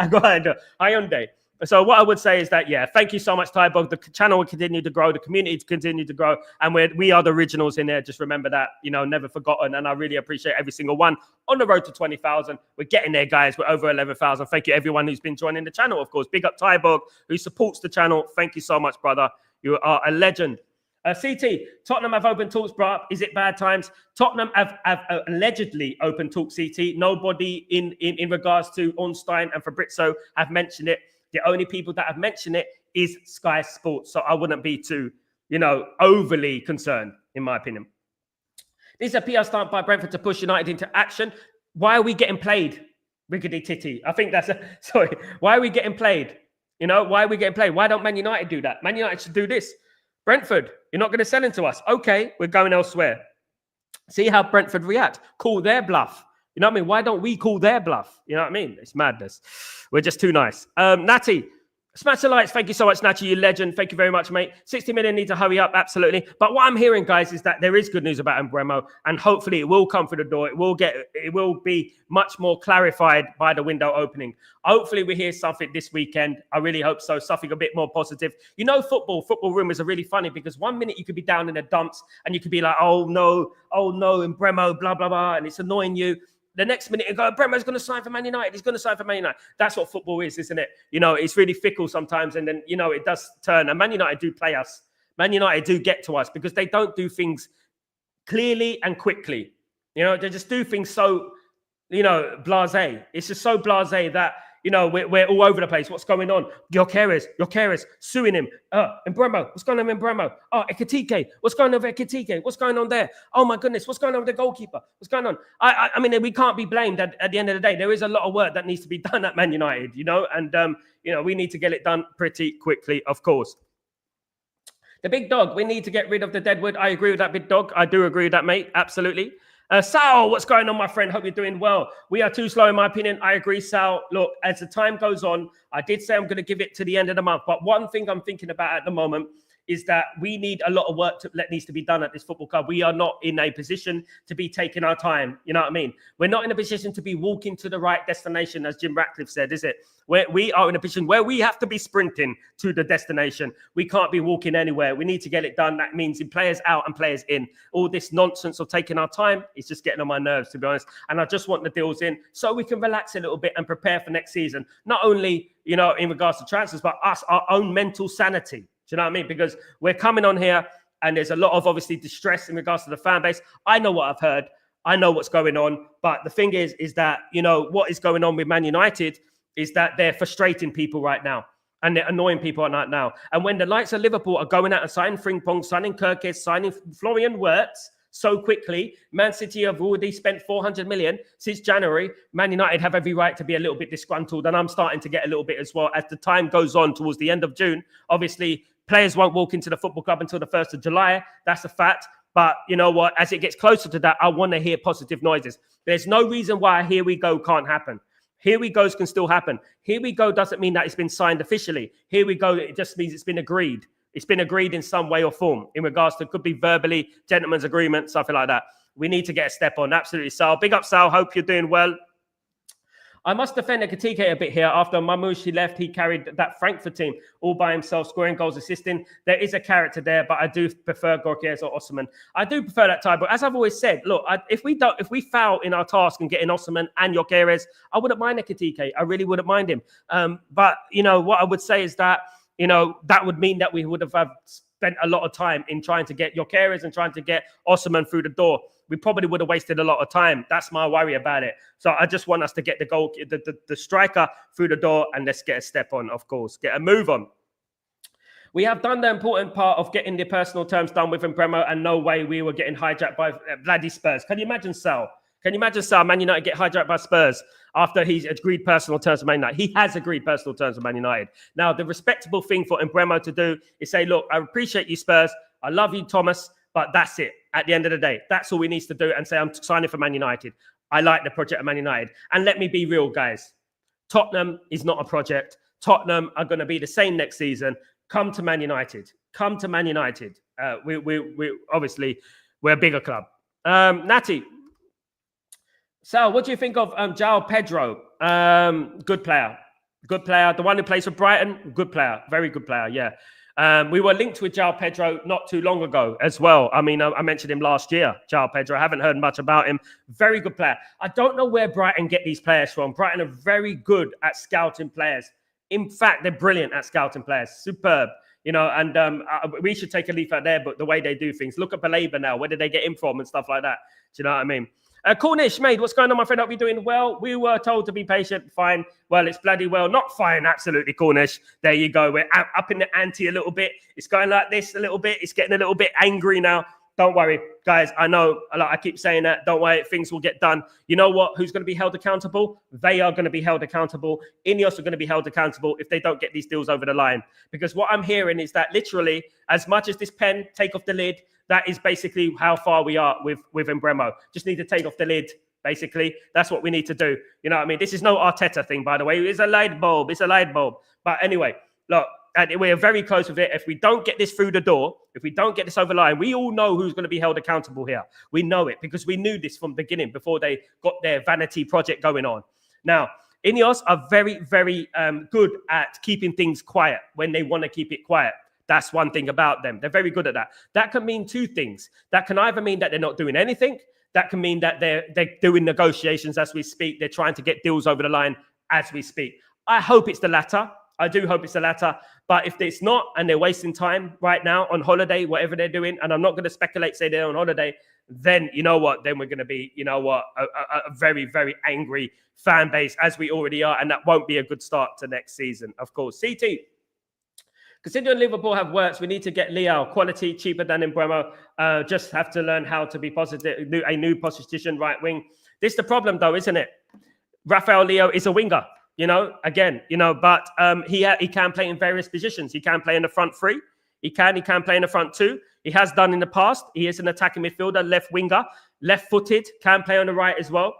got a Hyundai. So what I would say is that, yeah, thank you so much, Tybog. The channel will continue to grow. The community will continue to grow. And we are the originals in there. Just remember that, never forgotten. And I really appreciate every single one on the road to 20,000. We're getting there, guys. We're over 11,000. Thank you, everyone who's been joining the channel, of course. Big up Tybog, who supports the channel. Thank you so much, brother. You are a legend. CT, Tottenham have open talks, bro. Is it bad times? Tottenham have allegedly open talks, CT. Nobody in regards to Ornstein and Fabrizio have mentioned it. The only people that have mentioned it is Sky Sports. So I wouldn't be too, overly concerned, in my opinion. This is a PR stunt by Brentford to push United into action. Why are we getting played? Riggedy titty. I think that's sorry. Why are we getting played? Why are we getting played? Why don't Man United do that? Man United should do this. Brentford, you're not going to sell into us. Okay, we're going elsewhere. See how Brentford react. Call their bluff. You know what I mean? Why don't we call their bluff? You know what I mean? It's madness. We're just too nice. Natty, smash the lights. Thank you so much, Natty, you legend. Thank you very much, mate. 60 million need to hurry up, absolutely. But what I'm hearing, guys, is that there is good news about Mbeumo, and hopefully it will come through the door. It will be much more clarified by the window opening. Hopefully we hear something this weekend. I really hope so. Something a bit more positive. Football rumors are really funny because 1 minute you could be down in the dumps and you could be like, oh no, Mbeumo, blah, blah, blah, and it's annoying you. The next minute, you go, Bremo's going to sign for Man United. He's going to sign for Man United. That's what football is, isn't it? It's really fickle sometimes. And then, it does turn. And Man United do play us. Man United do get to us because they don't do things clearly and quickly. They just do things so, blasé. It's just so blasé that, we're all over the place. What's going on? Your carers, suing him. Mbeumo, what's going on with Mbeumo? Oh, Ekitike, what's going on with Ekitike? What's going on there? Oh my goodness, what's going on with the goalkeeper? What's going on? I mean, we can't be blamed at the end of the day. There is a lot of work that needs to be done at Man United, and we need to get it done pretty quickly, of course. The big dog, we need to get rid of the deadwood. I agree with that, big dog. I do agree with that, mate. Absolutely. Sal, what's going on, my friend? Hope you're doing well. We are too slow, in my opinion. I agree, Sal. Look, as the time goes on, I did say I'm going to give it to the end of the month. But one thing I'm thinking about at the moment is that we need a lot of work that needs to be done at this football club. We are not in a position to be taking our time. You know what I mean? We're not in a position to be walking to the right destination, as Jim Ratcliffe said, is it? We are in a position where we have to be sprinting to the destination. We can't be walking anywhere. We need to get it done. That means in players out and players in. All this nonsense of taking our time is just getting on my nerves, to be honest. And I just want the deals in so we can relax a little bit and prepare for next season. Not only, in regards to transfers, but us, our own mental sanity. Do you know what I mean? Because we're coming on here and there's a lot of obviously distress in regards to the fan base. I know what I've heard. I know what's going on. But the thing is that, what is going on with Man United is that they're frustrating people right now. And they're annoying people right now. And when the likes of Liverpool are going out and signing Frimpong, signing Kirkes, signing Florian Wirtz so quickly, Man City have already spent 400 million since January. Man United have every right to be a little bit disgruntled. And I'm starting to get a little bit as well. As the time goes on towards the end of June, obviously, players won't walk into the football club until the 1st of July. That's a fact. But you know what? As it gets closer to that, I want to hear positive noises. There's no reason why here we go can't happen. Here we goes can still happen. Here we go doesn't mean that it's been signed officially. Here we go, it just means it's been agreed. It's been agreed in some way or form in regards to, could be verbally, gentleman's agreement, something like that. We need to get a step on. Absolutely, Sal. Big up, Sal. Hope you're doing well. I must defend Ekitike a bit here. After Mamouche left, he carried that Frankfurt team all by himself, scoring goals, assisting. There is a character there, but I do prefer Gorkies or Osman. I do prefer that type. But as I've always said, look, if we foul in our task and getting Osman and Gorkies, I wouldn't mind Ekitike. I really wouldn't mind him. But what I would say is that that would mean that we would have spent a lot of time in trying to get Gorkies and trying to get Osman through the door. We probably would have wasted a lot of time. That's my worry about it. So I just want us to get the goal, the striker through the door, and let's get a step on, of course. Get a move on. We have done the important part of getting the personal terms done with Mbeumo, and no way we were getting hijacked by bloody Spurs. Can you imagine, Sal? Can you imagine, Sal, Man United get hijacked by Spurs after he's agreed personal terms with Man United? He has agreed personal terms with Man United. Now, the respectable thing for Mbeumo to do is say, look, I appreciate you, Spurs. I love you, Thomas. But that's it. At the end of the day, that's all we need to do and say, I'm signing for Man United. I like the project of Man United. And let me be real, guys. Tottenham is not a project. Tottenham are going to be the same next season. Come to Man United. Come to Man United. We obviously, we're a bigger club. Natty. Sal, what do you think of João Pedro? Good player. Good player. The one who plays for Brighton, good player. Very good player, yeah. We were linked with João Pedro not too long ago as well. I mean, I mentioned him last year, João Pedro. I haven't heard much about him. Very good player. I don't know where Brighton get these players from. Brighton are very good at scouting players. In fact, they're brilliant at scouting players. Superb. And we should take a leaf out there, but the way they do things. Look at Baleba now. Where did they get him from and stuff like that? Do you know what I mean? Cornish, mate, what's going on, my friend? Hope you're doing well. We were told to be patient. Fine. Well, it's bloody well. Not fine, absolutely, Cornish. There you go. We're up in the ante a little bit. It's going like this a little bit. It's getting a little bit angry now. Don't worry, guys. I know, I keep saying that. Don't worry, things will get done. You know what? Who's going to be held accountable? They are going to be held accountable. Ineos are going to be held accountable if they don't get these deals over the line. Because what I'm hearing is that literally, as much as this pen, take off the lid, that is basically how far we are with Mbeumo. Just need to take off the lid, basically. That's what we need to do. You know what I mean? This is no Arteta thing, by the way. It's a light bulb. It's a light bulb. But anyway, look, we're very close with it. If we don't get this through the door, if we don't get this over the line, we all know who's going to be held accountable here. We know it because we knew this from the beginning before they got their vanity project going on. Now, Ineos are very, very good at keeping things quiet when they want to keep it quiet. That's one thing about them. They're very good at that. That can mean two things. That can either mean that they're not doing anything. That can mean that they're doing negotiations as we speak. They're trying to get deals over the line as we speak. I hope it's the latter. I do hope it's the latter. But if it's not, and they're wasting time right now on holiday, whatever they're doing, and I'm not going to speculate, say they're on holiday, then you know what? Then we're going to be, a very, very angry fan base, as we already are. And that won't be a good start to next season, of course. CT. Considering Liverpool have works, we need to get Leao, quality, cheaper than Mbeumo. Just have to learn how to be positive, a new position right wing. This is the problem, though, isn't it? Rafael Leao is a winger, but he can play in various positions. He can play in the front three. He can play in the front two. He has done in the past. He is an attacking midfielder, left winger, left-footed, can play on the right as well.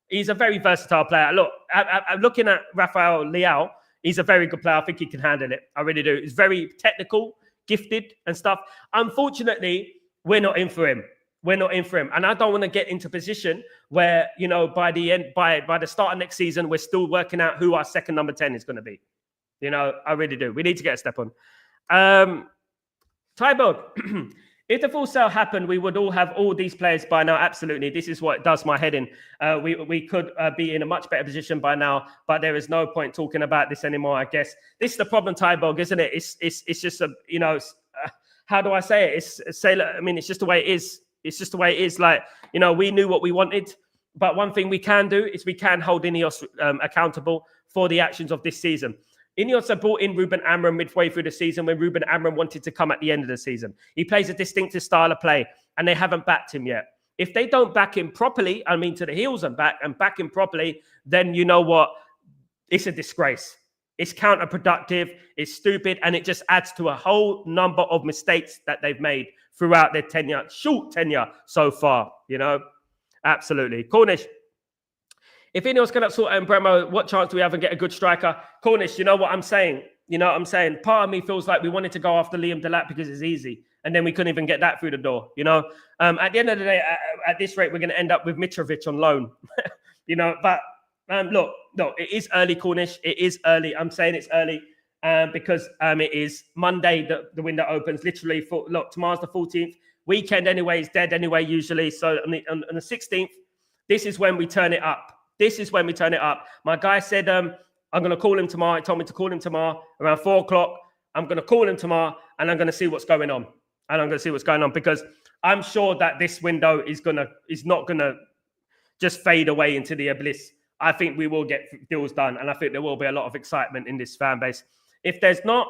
He's a very versatile player. Look, I'm looking at Rafael Leao. He's a very good player. I think he can handle it. I really do. He's very technical, gifted and stuff. Unfortunately, we're not in for him. We're not in for him. And I don't want to get into a position where, by the start of next season, we're still working out who our second number 10 is going to be. I really do. We need to get a step on. Tybo, if the full sale happened, we would all have all these players by now. Absolutely. This is what does my head in. We could be in a much better position by now, but there is no point talking about this anymore, I guess. This is the problem, Tybog, isn't it? It's just how do I say it? It's just the way it is. It's just the way it is. Like, we knew what we wanted, but one thing we can do is we can hold Ineos accountable for the actions of this season. Ineos have brought in Ruben Amorim midway through the season when Ruben Amorim wanted to come at the end of the season. He plays a distinctive style of play, and they haven't backed him yet. If they don't back him properly, to the heels and back him properly, then you know what? It's a disgrace. It's counterproductive, it's stupid, and it just adds to a whole number of mistakes that they've made throughout their short tenure so far, Absolutely. Cornish. If Ineos cannot sort out Mbeumo, what chance do we have and get a good striker? Cornish, you know what I'm saying? You know what I'm saying? Part of me feels like we wanted to go after Liam Delap because it's easy. And then we couldn't even get that through the door, you know? At the end of the day, at this rate, we're going to end up with Mitrovic on loan. You know, but look, it is early, Cornish. It is early. I'm saying it's early because it is Monday the window opens. Literally, look, tomorrow's the 14th. Weekend anyway is dead anyway, usually. So on the 16th, this is when we turn it up. This is when we turn it up. My guy said, I'm going to call him tomorrow. He told me to call him tomorrow around 4 o'clock. I'm going to call him tomorrow and I'm going to see what's going on. Because I'm sure that this window is not going to just fade away into the abyss. I think we will get deals done. And I think there will be a lot of excitement in this fan base. If there's not,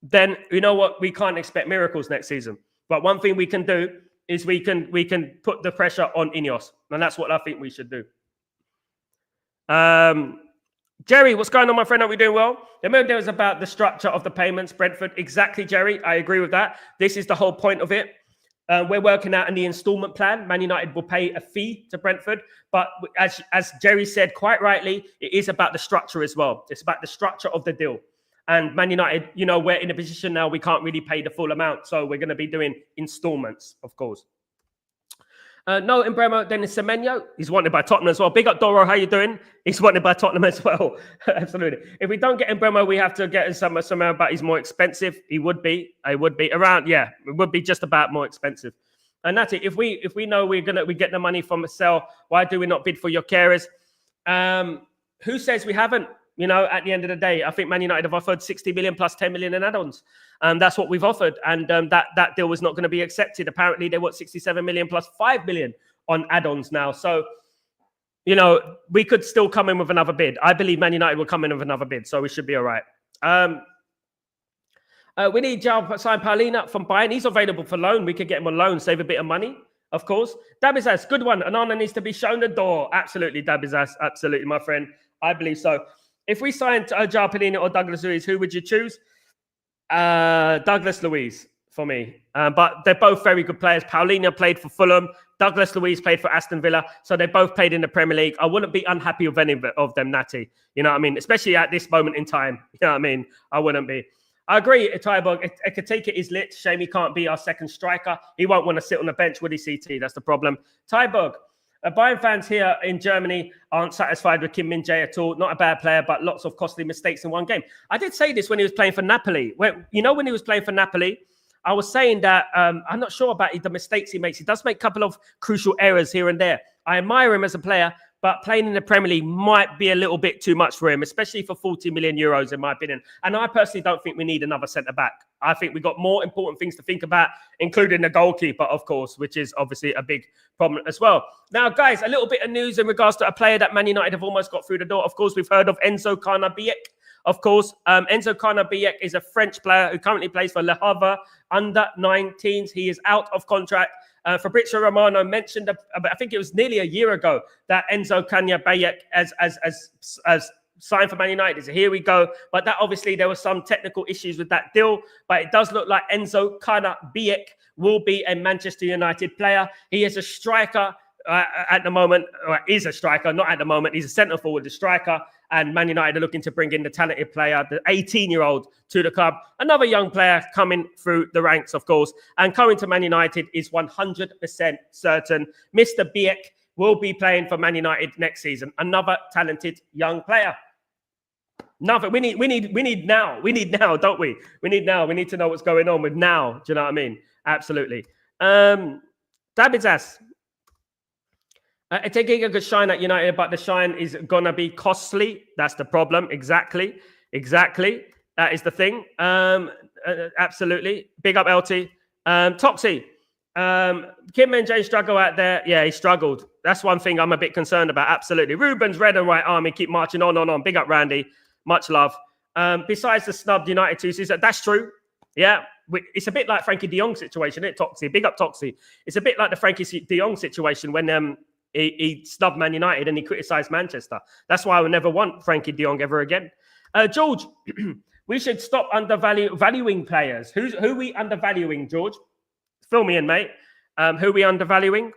then you know what? We can't expect miracles next season. But one thing we can do is we can put the pressure on Ineos. And that's what I think we should do. Jerry, what's going on, my friend? Are we doing well? The main deal is about the structure of the payments, Brentford. Exactly, Jerry. I agree with that. This is the whole point of it. We're working out in the installment plan. Man United will pay a fee to Brentford. But as Jerry said quite rightly, it is about the structure as well. It's about the structure of the deal. And Man United, you know, we're in a position now we can't really pay the full amount. So we're going to be doing installments, of course. No, Mbeumo, then it's Semenyo. He's wanted by Tottenham as well. Big up, Doro. How you doing? He's wanted by Tottenham as well. Absolutely. If we don't get Mbeumo, we have to get somewhere, but he's more expensive. He would be. I would be around. Yeah, it would be just about more expensive. And that's it. If we know we get the money from a sell, why do we not bid for your carers? Who says we haven't? You know, at the end of the day, I think Man United have offered 60 million plus 10 million in add-ons. That's what we've offered. And that deal was not going to be accepted. Apparently, they want 67 million plus 5 million on add-ons now. So, you know, we could still come in with another bid. I believe Man United will come in with another bid. So we should be all right. We need João sign Paulina from Bayern. He's available for loan. We could get him on loan, save a bit of money, of course. Dabizas, good one. Onana needs to be shown the door. Absolutely, Dabizas. Absolutely, my friend. I believe so. If we signed João Paulina or Douglas Luiz, who would you choose? Douglas Luiz for me. But they're both very good players. Paulina played for Fulham. Douglas Luiz played for Aston Villa. So they both played in the Premier League. I wouldn't be unhappy with any of them, Natty. You know what I mean? Especially at this moment in time. You know what I mean? I wouldn't be. I agree, Tyberg. Ekatike is lit. Shame he can't be our second striker. He won't want to sit on the bench with his CT. That's the problem. Tyberg. Bayern fans here in Germany aren't satisfied with Kim Min-jae at all. Not a bad player, but lots of costly mistakes in one game. I did say this when he was playing for Napoli. When he was playing for Napoli, I was saying that I'm not sure about the mistakes he makes. He does make a couple of crucial errors here and there. I admire him as a player, but playing in the Premier League might be a little bit too much for him, especially for 40 million euros, in my opinion. And I personally don't think we need another centre-back. I think we've got more important things to think about, including the goalkeeper, of course, which is obviously a big problem as well. Now, guys, a little bit of news in regards to a player that Man United have almost got through the door. Of course, we've heard of Enzo Carnabiec. Of course, Enzo Carnabiec is a French player who currently plays for Le Havre under 19s. He is out of contract. Fabrizio Romano mentioned, I think it was nearly a year ago, that Enzo Carnabiec as signed for Man United. So here we go. But that obviously there were some technical issues with that deal. But it does look like Enzo Carnabiec will be a Manchester United player. He is a striker at the moment, or is a striker, not at the moment. He's a centre forward, a striker. And Man United are looking to bring in the talented player, the 18-year-old, to the club. Another young player coming through the ranks, of course. And coming to Man United is 100% certain. Mr. Biek will be playing for Man United next season. Another talented young player. Nothing. We need now. We need now, don't we? We need now. We need to know what's going on with now. Do you know what I mean? Absolutely. David's ass. Taking a good shine at United, but the shine is gonna be costly. That's the problem. Exactly. That is the thing. Absolutely. Big up LT. Toxie. Kim Min-jae struggle out there. Yeah, he struggled. That's one thing I'm a bit concerned about. Absolutely. Ruben's red and white army keep marching on. Big up, Randy. Much love. Besides the snubbed United two seasons, that's true. Yeah, it's a bit like Frankie de Jong situation, isn't it, Toxie? Big up, Toxie. It's a bit like the Frankie de Jong situation when he snubbed Man United and he criticised Manchester. That's why I would never want Frankie de Jong ever again. George, we should stop valuing players. Who are we undervaluing, George? Fill me in, mate. Who are we undervaluing?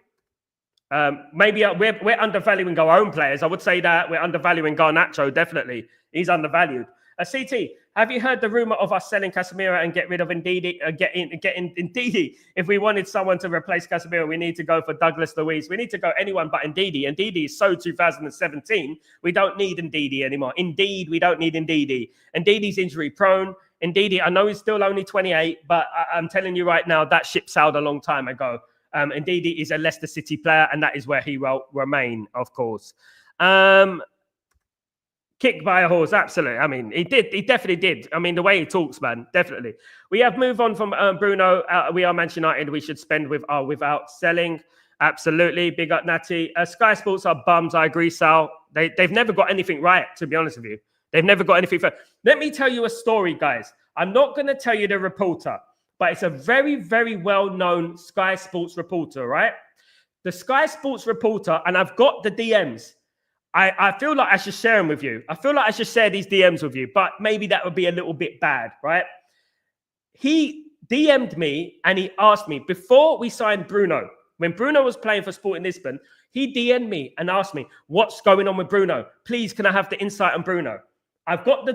Maybe we're undervaluing our own players. I would say that we're undervaluing Garnacho, definitely. He's undervalued. CT, have you heard the rumor of us selling Casemiro and get rid of Ndidi? Getting Ndidi. If we wanted someone to replace Casemiro, we need to go for Douglas Luiz. We need to go anyone but Ndidi. Ndidi is so 2017. We don't need Ndidi anymore. Indeed, we don't need Ndidi. Ndidi's injury prone. Ndidi, I know he's still only 28, but I'm telling you right now, that ship sailed a long time ago. Ndidi is a Leicester City player, and that is where he will remain, of course. Kicked by a horse, absolutely. I mean, he definitely did. I mean, the way he talks, man, definitely. We have moved on from Bruno. We are Manchester United. We should spend without selling. Absolutely. Big up, Natty. Sky Sports are bums. I agree, Sal. They've never got anything right, to be honest with you. They've never got anything. Let me tell you a story, guys. I'm not going to tell you the reporter, but it's a very, very well-known Sky Sports reporter, right? The Sky Sports reporter, and I've got the DMs. I feel like I should share them with you. I feel like I should share these DMs with you, but maybe that would be a little bit bad, right? He DM'd me and he asked me, before we signed Bruno, when Bruno was playing for Sporting Lisbon, he DM'd me and asked me, what's going on with Bruno? Please, can I have the insight on Bruno? I've got the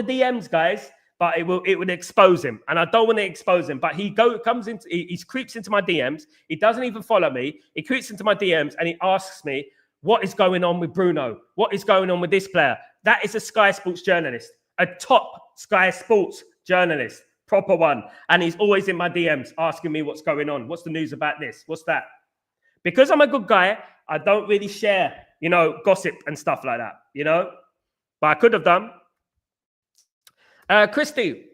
DMs, guys, but it would expose him, and I don't want to expose him. But he creeps into my DMs. He doesn't even follow me. He creeps into my DMs and he asks me, what is going on with Bruno? What is going on with this player? That is a Sky Sports journalist, a top Sky Sports journalist, proper one, and he's always in my DMs asking me what's going on. What's the news about this? What's that? Because I'm a good guy, I don't really share, gossip and stuff like that, But I could have done. Christy,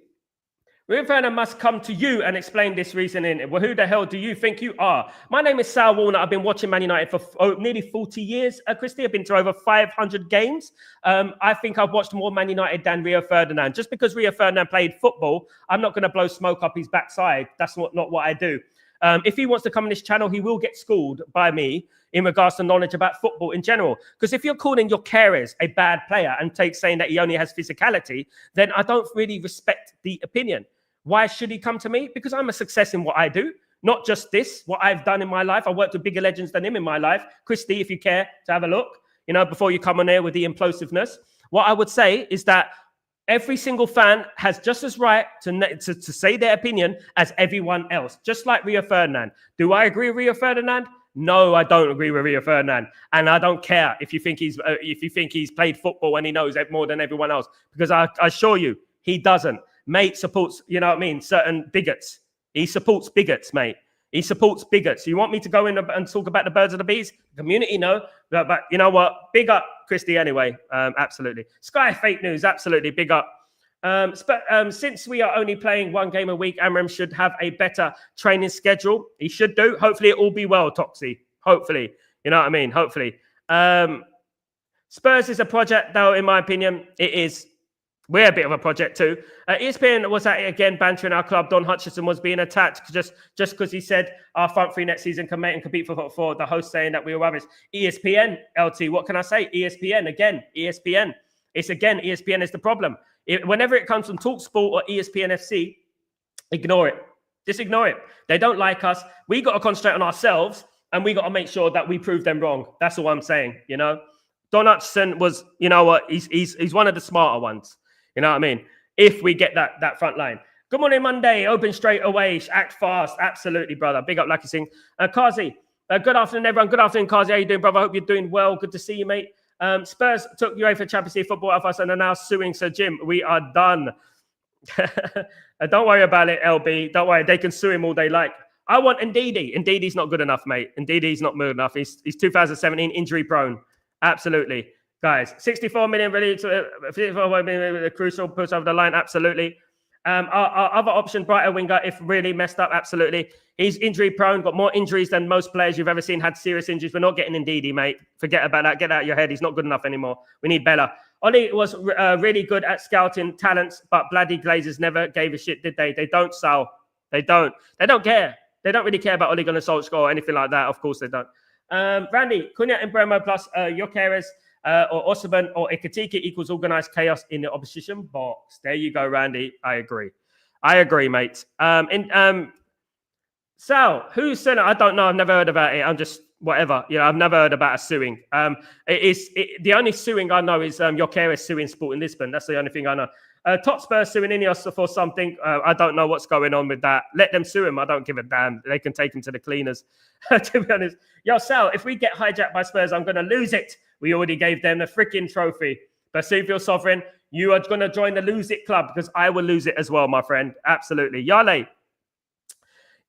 Rio Ferdinand must come to you and explain this reasoning. Well, who the hell do you think you are? My name is Sal Warner. I've been watching Man United for nearly 40 years, Christy. I've been to over 500 games. I think I've watched more Man United than Rio Ferdinand. Just because Rio Ferdinand played football, I'm not going to blow smoke up his backside. That's not what I do. If he wants to come on this channel, he will get schooled by me in regards to knowledge about football in general. Because if you're calling your Carers a bad player and saying that he only has physicality, then I don't really respect the opinion. Why should he come to me? Because I'm a success in what I do, not just this, what I've done in my life. I worked with bigger legends than him in my life. Christy, if you care to have a look, before you come on there with the implosiveness. What I would say is that every single fan has just as right to say their opinion as everyone else, just like Rio Ferdinand. Do I agree with Rio Ferdinand? No, I don't agree with Rio Ferdinand, and I don't care if you think he's played football and he knows it more than everyone else, because I assure you he doesn't. Mate supports, certain bigots. He supports bigots, mate. He supports bigots. You want me to go in and talk about the birds of the bees? The community, no. But you know what? Big up, Christy, anyway. Absolutely. Sky fake news, absolutely. Big up. Since we are only playing one game a week, Amram should have a better training schedule. He should do. Hopefully it all be well, Toxie. Hopefully. You know what I mean? Hopefully. Spurs is a project, though, in my opinion. It is. We're a bit of a project too. ESPN was at it again, bantering our club. Don Hutchison was being attacked just because he said our front three next season can mate and compete for the host, saying that we were rubbish. ESPN, LT, what can I say? ESPN, again, ESPN. It's again, ESPN is the problem. Whenever it comes from TalkSport or ESPN FC, ignore it. Just ignore it. They don't like us. We got to concentrate on ourselves, and we got to make sure that we prove them wrong. That's all I'm saying, Don Hutchison was, he's one of the smarter ones. You know what I mean? If we get that front line. Good morning, Monday. Open straight away. Act fast. Absolutely, brother. Big up, Lucky Singh. Kazi, good afternoon, everyone. Good afternoon, Kazi. How you doing, brother? I hope you're doing well. Good to see you, mate. Spurs took UEFA Champions League football off us and are now suing Sir Jim. We are done. Don't worry about it, LB. Don't worry. They can sue him all they like. I want Ndidi. Ndidi's not good enough, mate. Ndidi's not good enough. He's 2017 injury prone. Absolutely. Guys, 64 million really, 54 million crucial puts over the line. Absolutely. Our other option, brighter winger, if really messed up. Absolutely. He's injury prone, got more injuries than most players you've ever seen, had serious injuries. We're not getting Ndidi, mate. Forget about that. Get that out of your head. He's not good enough anymore. We need Bella. Oli was really good at scouting talents, but bloody Glazers never gave a shit, did they? They don't, Sal. They don't. They don't care. They don't really care about Ole Gunnar Solskjaer or anything like that. Of course they don't. Randy, Cunha and Mbeumo plus your carers. Or Osimhen or Ekitike equals organised chaos in the opposition box. There you go, Randy. I agree, mate. Sal, who's Senna? I don't know. I've never heard about it. I'm just, whatever. I've never heard about a suing. The only suing I know is Jokeres suing Sporting Lisbon. That's the only thing I know. Totspur suing Ineos for something. I don't know what's going on with that. Let them sue him. I don't give a damn. They can take him to the cleaners. To be honest. Yo, Sal, if we get hijacked by Spurs, I'm going to lose it. We already gave them the freaking trophy. But see if you're sovereign, you are going to join the lose it club because I will lose it as well, my friend. Absolutely. Yale.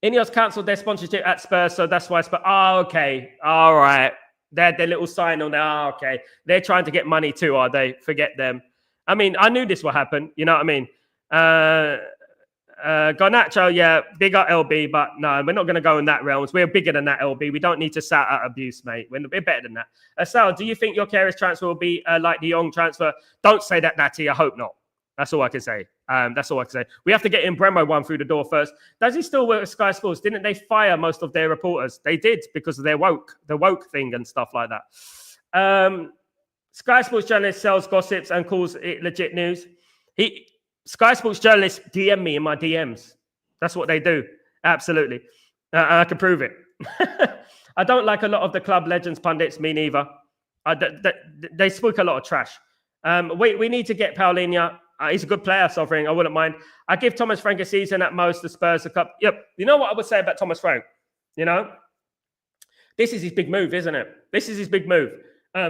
Ineos cancelled their sponsorship at Spurs, so that's why Spurs. Oh, okay. All right. They had their little sign on there. Oh, okay. They're trying to get money too, are they? Forget them. I mean, I knew this would happen. You know what I mean? Garnacho, yeah, bigger LB, but no, we're not going to go in that realms. We're bigger than that, LB. We don't need to shout out abuse, mate. We're better than that. Sal, do you think your Jokeres transfer will be like the Young transfer? Don't say that, Natty. I hope not. That's all I can say. That's all I can say. We have to get Mbeumo one through the door first. Does he still work at Sky Sports? Didn't they fire most of their reporters? They did because of the woke thing and stuff like that. Sky Sports journalist sells gossips and calls it legit news. Sky Sports journalists DM me in my DMs. That's what they do. Absolutely. I can prove it. I don't like a lot of the club legends pundits, me neither. They speak a lot of trash. We need to get Paulinho. He's a good player, Sovereign. I wouldn't mind. I give Thomas Frank a season at most. The Spurs a cup. Yep. You know what I would say about Thomas Frank? This is his big move, isn't it? This is his big move.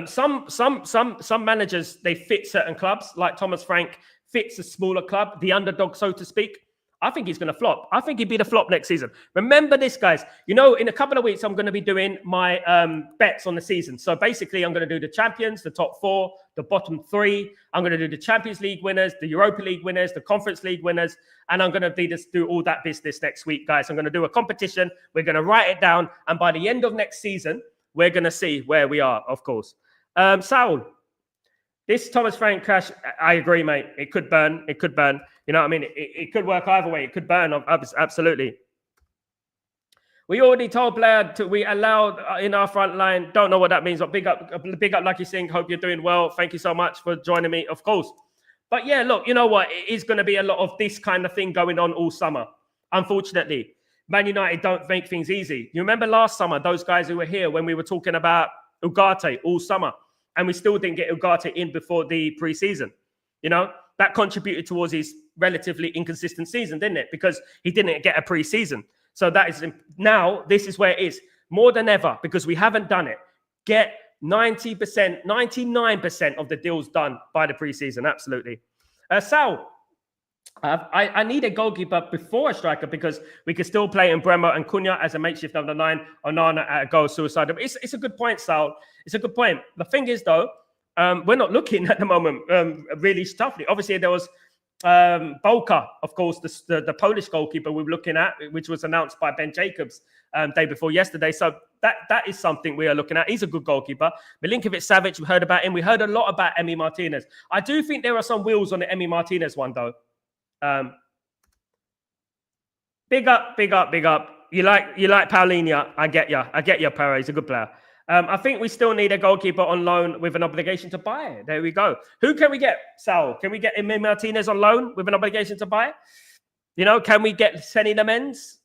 Some managers, they fit certain clubs, like Thomas Frank fits a smaller club, the underdog, so to speak. I think he's going to flop. I think he'd be the flop next season. Remember this, guys. In a couple of weeks, I'm going to be doing my bets on the season. So basically, I'm going to do the champions, the top 4, the bottom 3. I'm going to do the Champions League winners, the Europa League winners, the Conference League winners. And I'm going to do all that business next week, guys. I'm going to do a competition. We're going to write it down. And by the end of next season, we're going to see where we are, of course. Saul, this Thomas Frank crash, I agree, mate. It could burn. It could burn. You know what I mean? It could work either way. It could burn. Absolutely. We already told Blair we allowed in our front line. Don't know what that means. But big up, Lucky Singh. Hope you're doing well. Thank you so much for joining me, of course. But yeah, look, you know what? It is going to be a lot of this kind of thing going on all summer. Unfortunately, Man United don't make things easy. You remember last summer, those guys who were here when we were talking about Ugarte all summer, and we still didn't get Ugarte in before the pre-season. That contributed towards his relatively inconsistent season, didn't it? Because he didn't get a pre-season. So that is now, this is where it is more than ever, because we haven't done it. Get 90%, 99% of the deals done by the pre-season. Absolutely. Sal, I need a goalkeeper before a striker because we could still play Mbeumo and Cunha as a makeshift number 9, Onana at a goal suicide. It's a good point, Sal. It's a good point. The thing is, though, we're not looking at the moment really toughly. Obviously, there was Bolka, of course, the Polish goalkeeper we were looking at, which was announced by Ben Jacobs day before yesterday. So that is something we are looking at. He's a good goalkeeper. Milinkovic-Savic, we heard about him. We heard a lot about Emi Martinez. I do think there are some wheels on the Emi Martinez one, though. Big up. You like Paulinho. I get you, Perez. He's a good player. I think we still need a goalkeeper on loan with an obligation to buy. There we go. Who can we get, Sal? Can we get Emi Martinez on loan with an obligation to buy? Can we get Seni Lamens?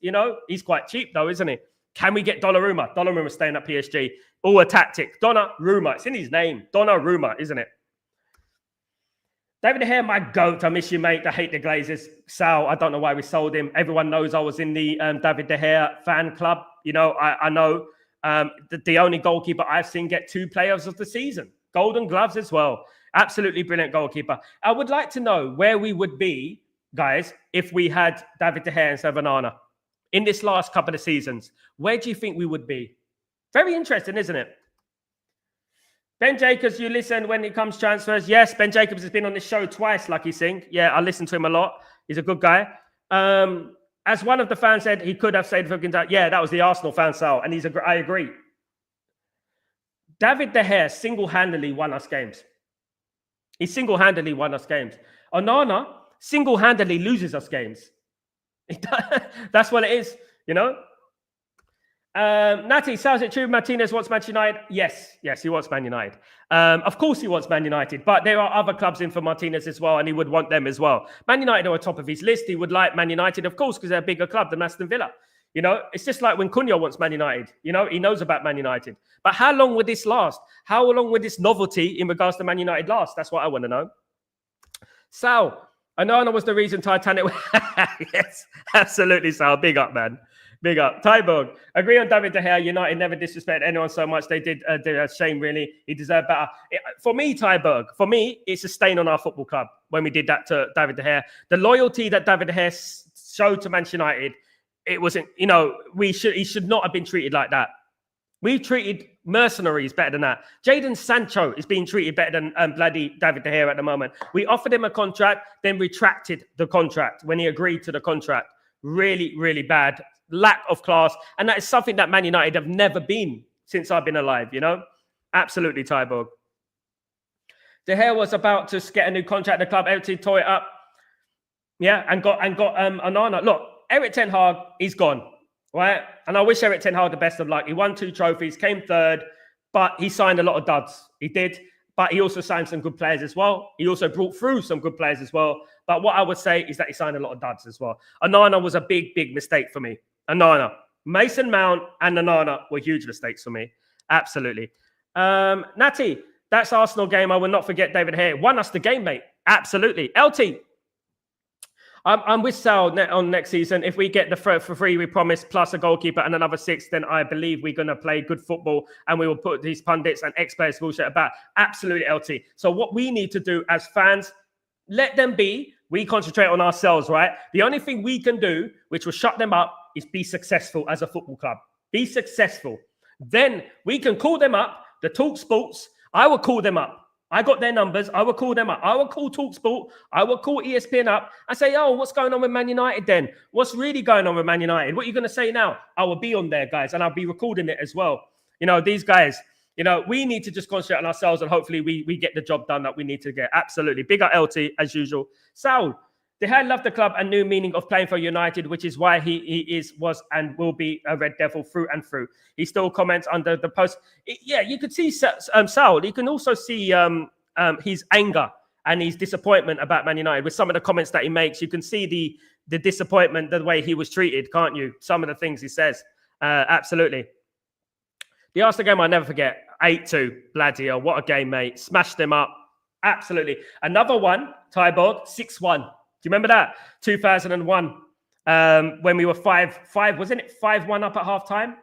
He's quite cheap though, isn't he? Can we get Donnarumma? Donnarumma staying at PSG. All a tactic. Donnarumma. It's in his name. Donnarumma, isn't it? David De Gea, my goat. I miss you, mate. I hate the Glazers. Sal, I don't know why we sold him. Everyone knows I was in the David De Gea fan club. I know the only goalkeeper I've seen get 2 players of the season. Golden Gloves as well. Absolutely brilliant goalkeeper. I would like to know where we would be, guys, if we had David De Gea instead of Onana in this last couple of seasons. Where do you think we would be? Very interesting, isn't it? Ben Jacobs, you listen when it comes to transfers. Yes, Ben Jacobs has been on this show twice, Lucky Singh. Yeah, I listen to him a lot. He's a good guy. As one of the fans said, he could have stayed for Kentucky. Yeah, that was the Arsenal fan, Sal. And I agree. David De Gea single-handedly won us games. He single-handedly won us games. Onana single-handedly loses us games. That's what it is, Natty, sounds it true Martinez wants Man United? Yes, he wants Man United. Of course he wants Man United, but there are other clubs in for Martinez as well, and he would want them as well. Man United are on top of his list. He would like Man United, of course, because they're a bigger club than Aston Villa. You know, it's just like when Cunha wants Man United. You know, he knows about Man United. But how long would this last? How long would this novelty in regards to Man United last? That's what I want to know. Sal, Onana was the reason Titanic... Yes, absolutely, Sal. Big up, man. Big up. Tyborg, agree on David De Gea. United never disrespect anyone so much. They did a shame, really. He deserved better. For me, Tyborg, it's a stain on our football club when we did that to David De Gea. The loyalty that David De Gea showed to Manchester United, it wasn't, you know, he should not have been treated like that. We've treated mercenaries better than that. Jadon Sancho is being treated better than bloody David De Gea at the moment. We offered him a contract, then retracted the contract when he agreed to the contract. Really, really bad. Lack of class. And that is something that Man United have never been since I've been alive, you know? Absolutely, Tyborg. De Gea was about to get a new contract. The club empty, tore it up. Yeah, and got Onana. Look, Erik ten Hag, he's gone. Right? And I wish Erik ten Hag the best of luck. He won 2 trophies, came 3rd, but he signed a lot of duds. He did. But he also signed some good players as well. He also brought through some good players as well. But what I would say is that he signed a lot of duds as well. Onana was a big, big mistake for me. Onana. Mason Mount and Onana were huge mistakes for me. Absolutely. Natty, that's Arsenal game. I will not forget David Gea. Won us the game, mate. Absolutely. LT. I'm with Sal on next season. If we get the for free, we promise, plus a goalkeeper and another 6, then I believe we're going to play good football and we will put these pundits and experts bullshit about. Absolutely, LT. So what we need to do as fans, let them be. We concentrate on ourselves, right? The only thing we can do, which will shut them up, is be successful as a football club. Be successful. Then we can call them up, the Talk Sports. I will call them up. I got their numbers. I will call them up. I will call TalkSport. I will call ESPN up and say, oh, what's going on with Man United then? What's really going on with Man United? What are you going to say now? I will be on there, guys, and I'll be recording it as well. You know, these guys, you know, we need to just concentrate on ourselves and hopefully we get the job done that we need to get. Absolutely. Big up LT, as usual. Saul, De Gea loved the club and knew meaning of playing for United, which is why he was and will be a Red Devil through and through. He still comments under the post. Yeah, you could see Saul. You can also see his anger and his disappointment about Man United with some of the comments that he makes. You can see the disappointment, the way he was treated, can't you? Some of the things he says. Absolutely. The Arsenal game, I'll never forget. 8-2. Bloody hell. What a game, mate. Smashed them up. Absolutely. Another one, Tyborg, 6-1. Do you remember that? 2001, when we were 5-5, wasn't it? 5-1 up at halftime.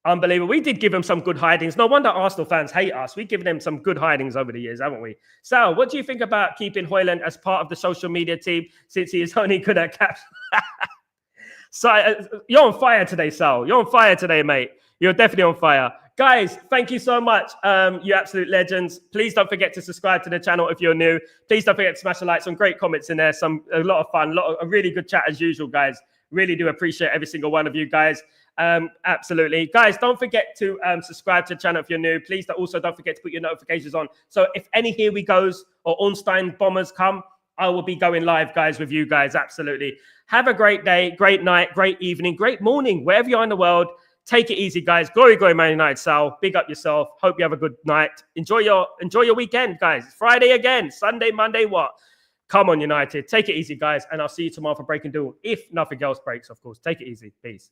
Unbelievable. We did give them some good hidings. No wonder Arsenal fans hate us. We've given them some good hidings over the years, haven't we? Sal, what do you think about keeping Højlund as part of the social media team since he is only good at caps? So, you're on fire today, Sal. You're on fire today, mate. You're definitely on fire. Guys, thank you so much. You absolute legends. Please don't forget to subscribe to the channel if you're new. Please don't forget to smash the like. Some great comments in there. A lot of fun. A really good chat as usual, guys. Really do appreciate every single one of you guys. Absolutely. Guys, don't forget to subscribe to the channel if you're new. Please also don't forget to put your notifications on. So if any Here We Goes or Ornstein bombers come, I will be going live, guys, with you guys. Absolutely. Have a great day, great night, great evening, great morning, wherever you are in the world. Take it easy, guys. Glory, glory, Man United, Sal. Big up yourself. Hope you have a good night. Enjoy your weekend, guys. It's Friday again. Sunday, Monday, what? Come on, United. Take it easy, guys. And I'll see you tomorrow for Breaking Dawn. If nothing else breaks, of course. Take it easy. Peace.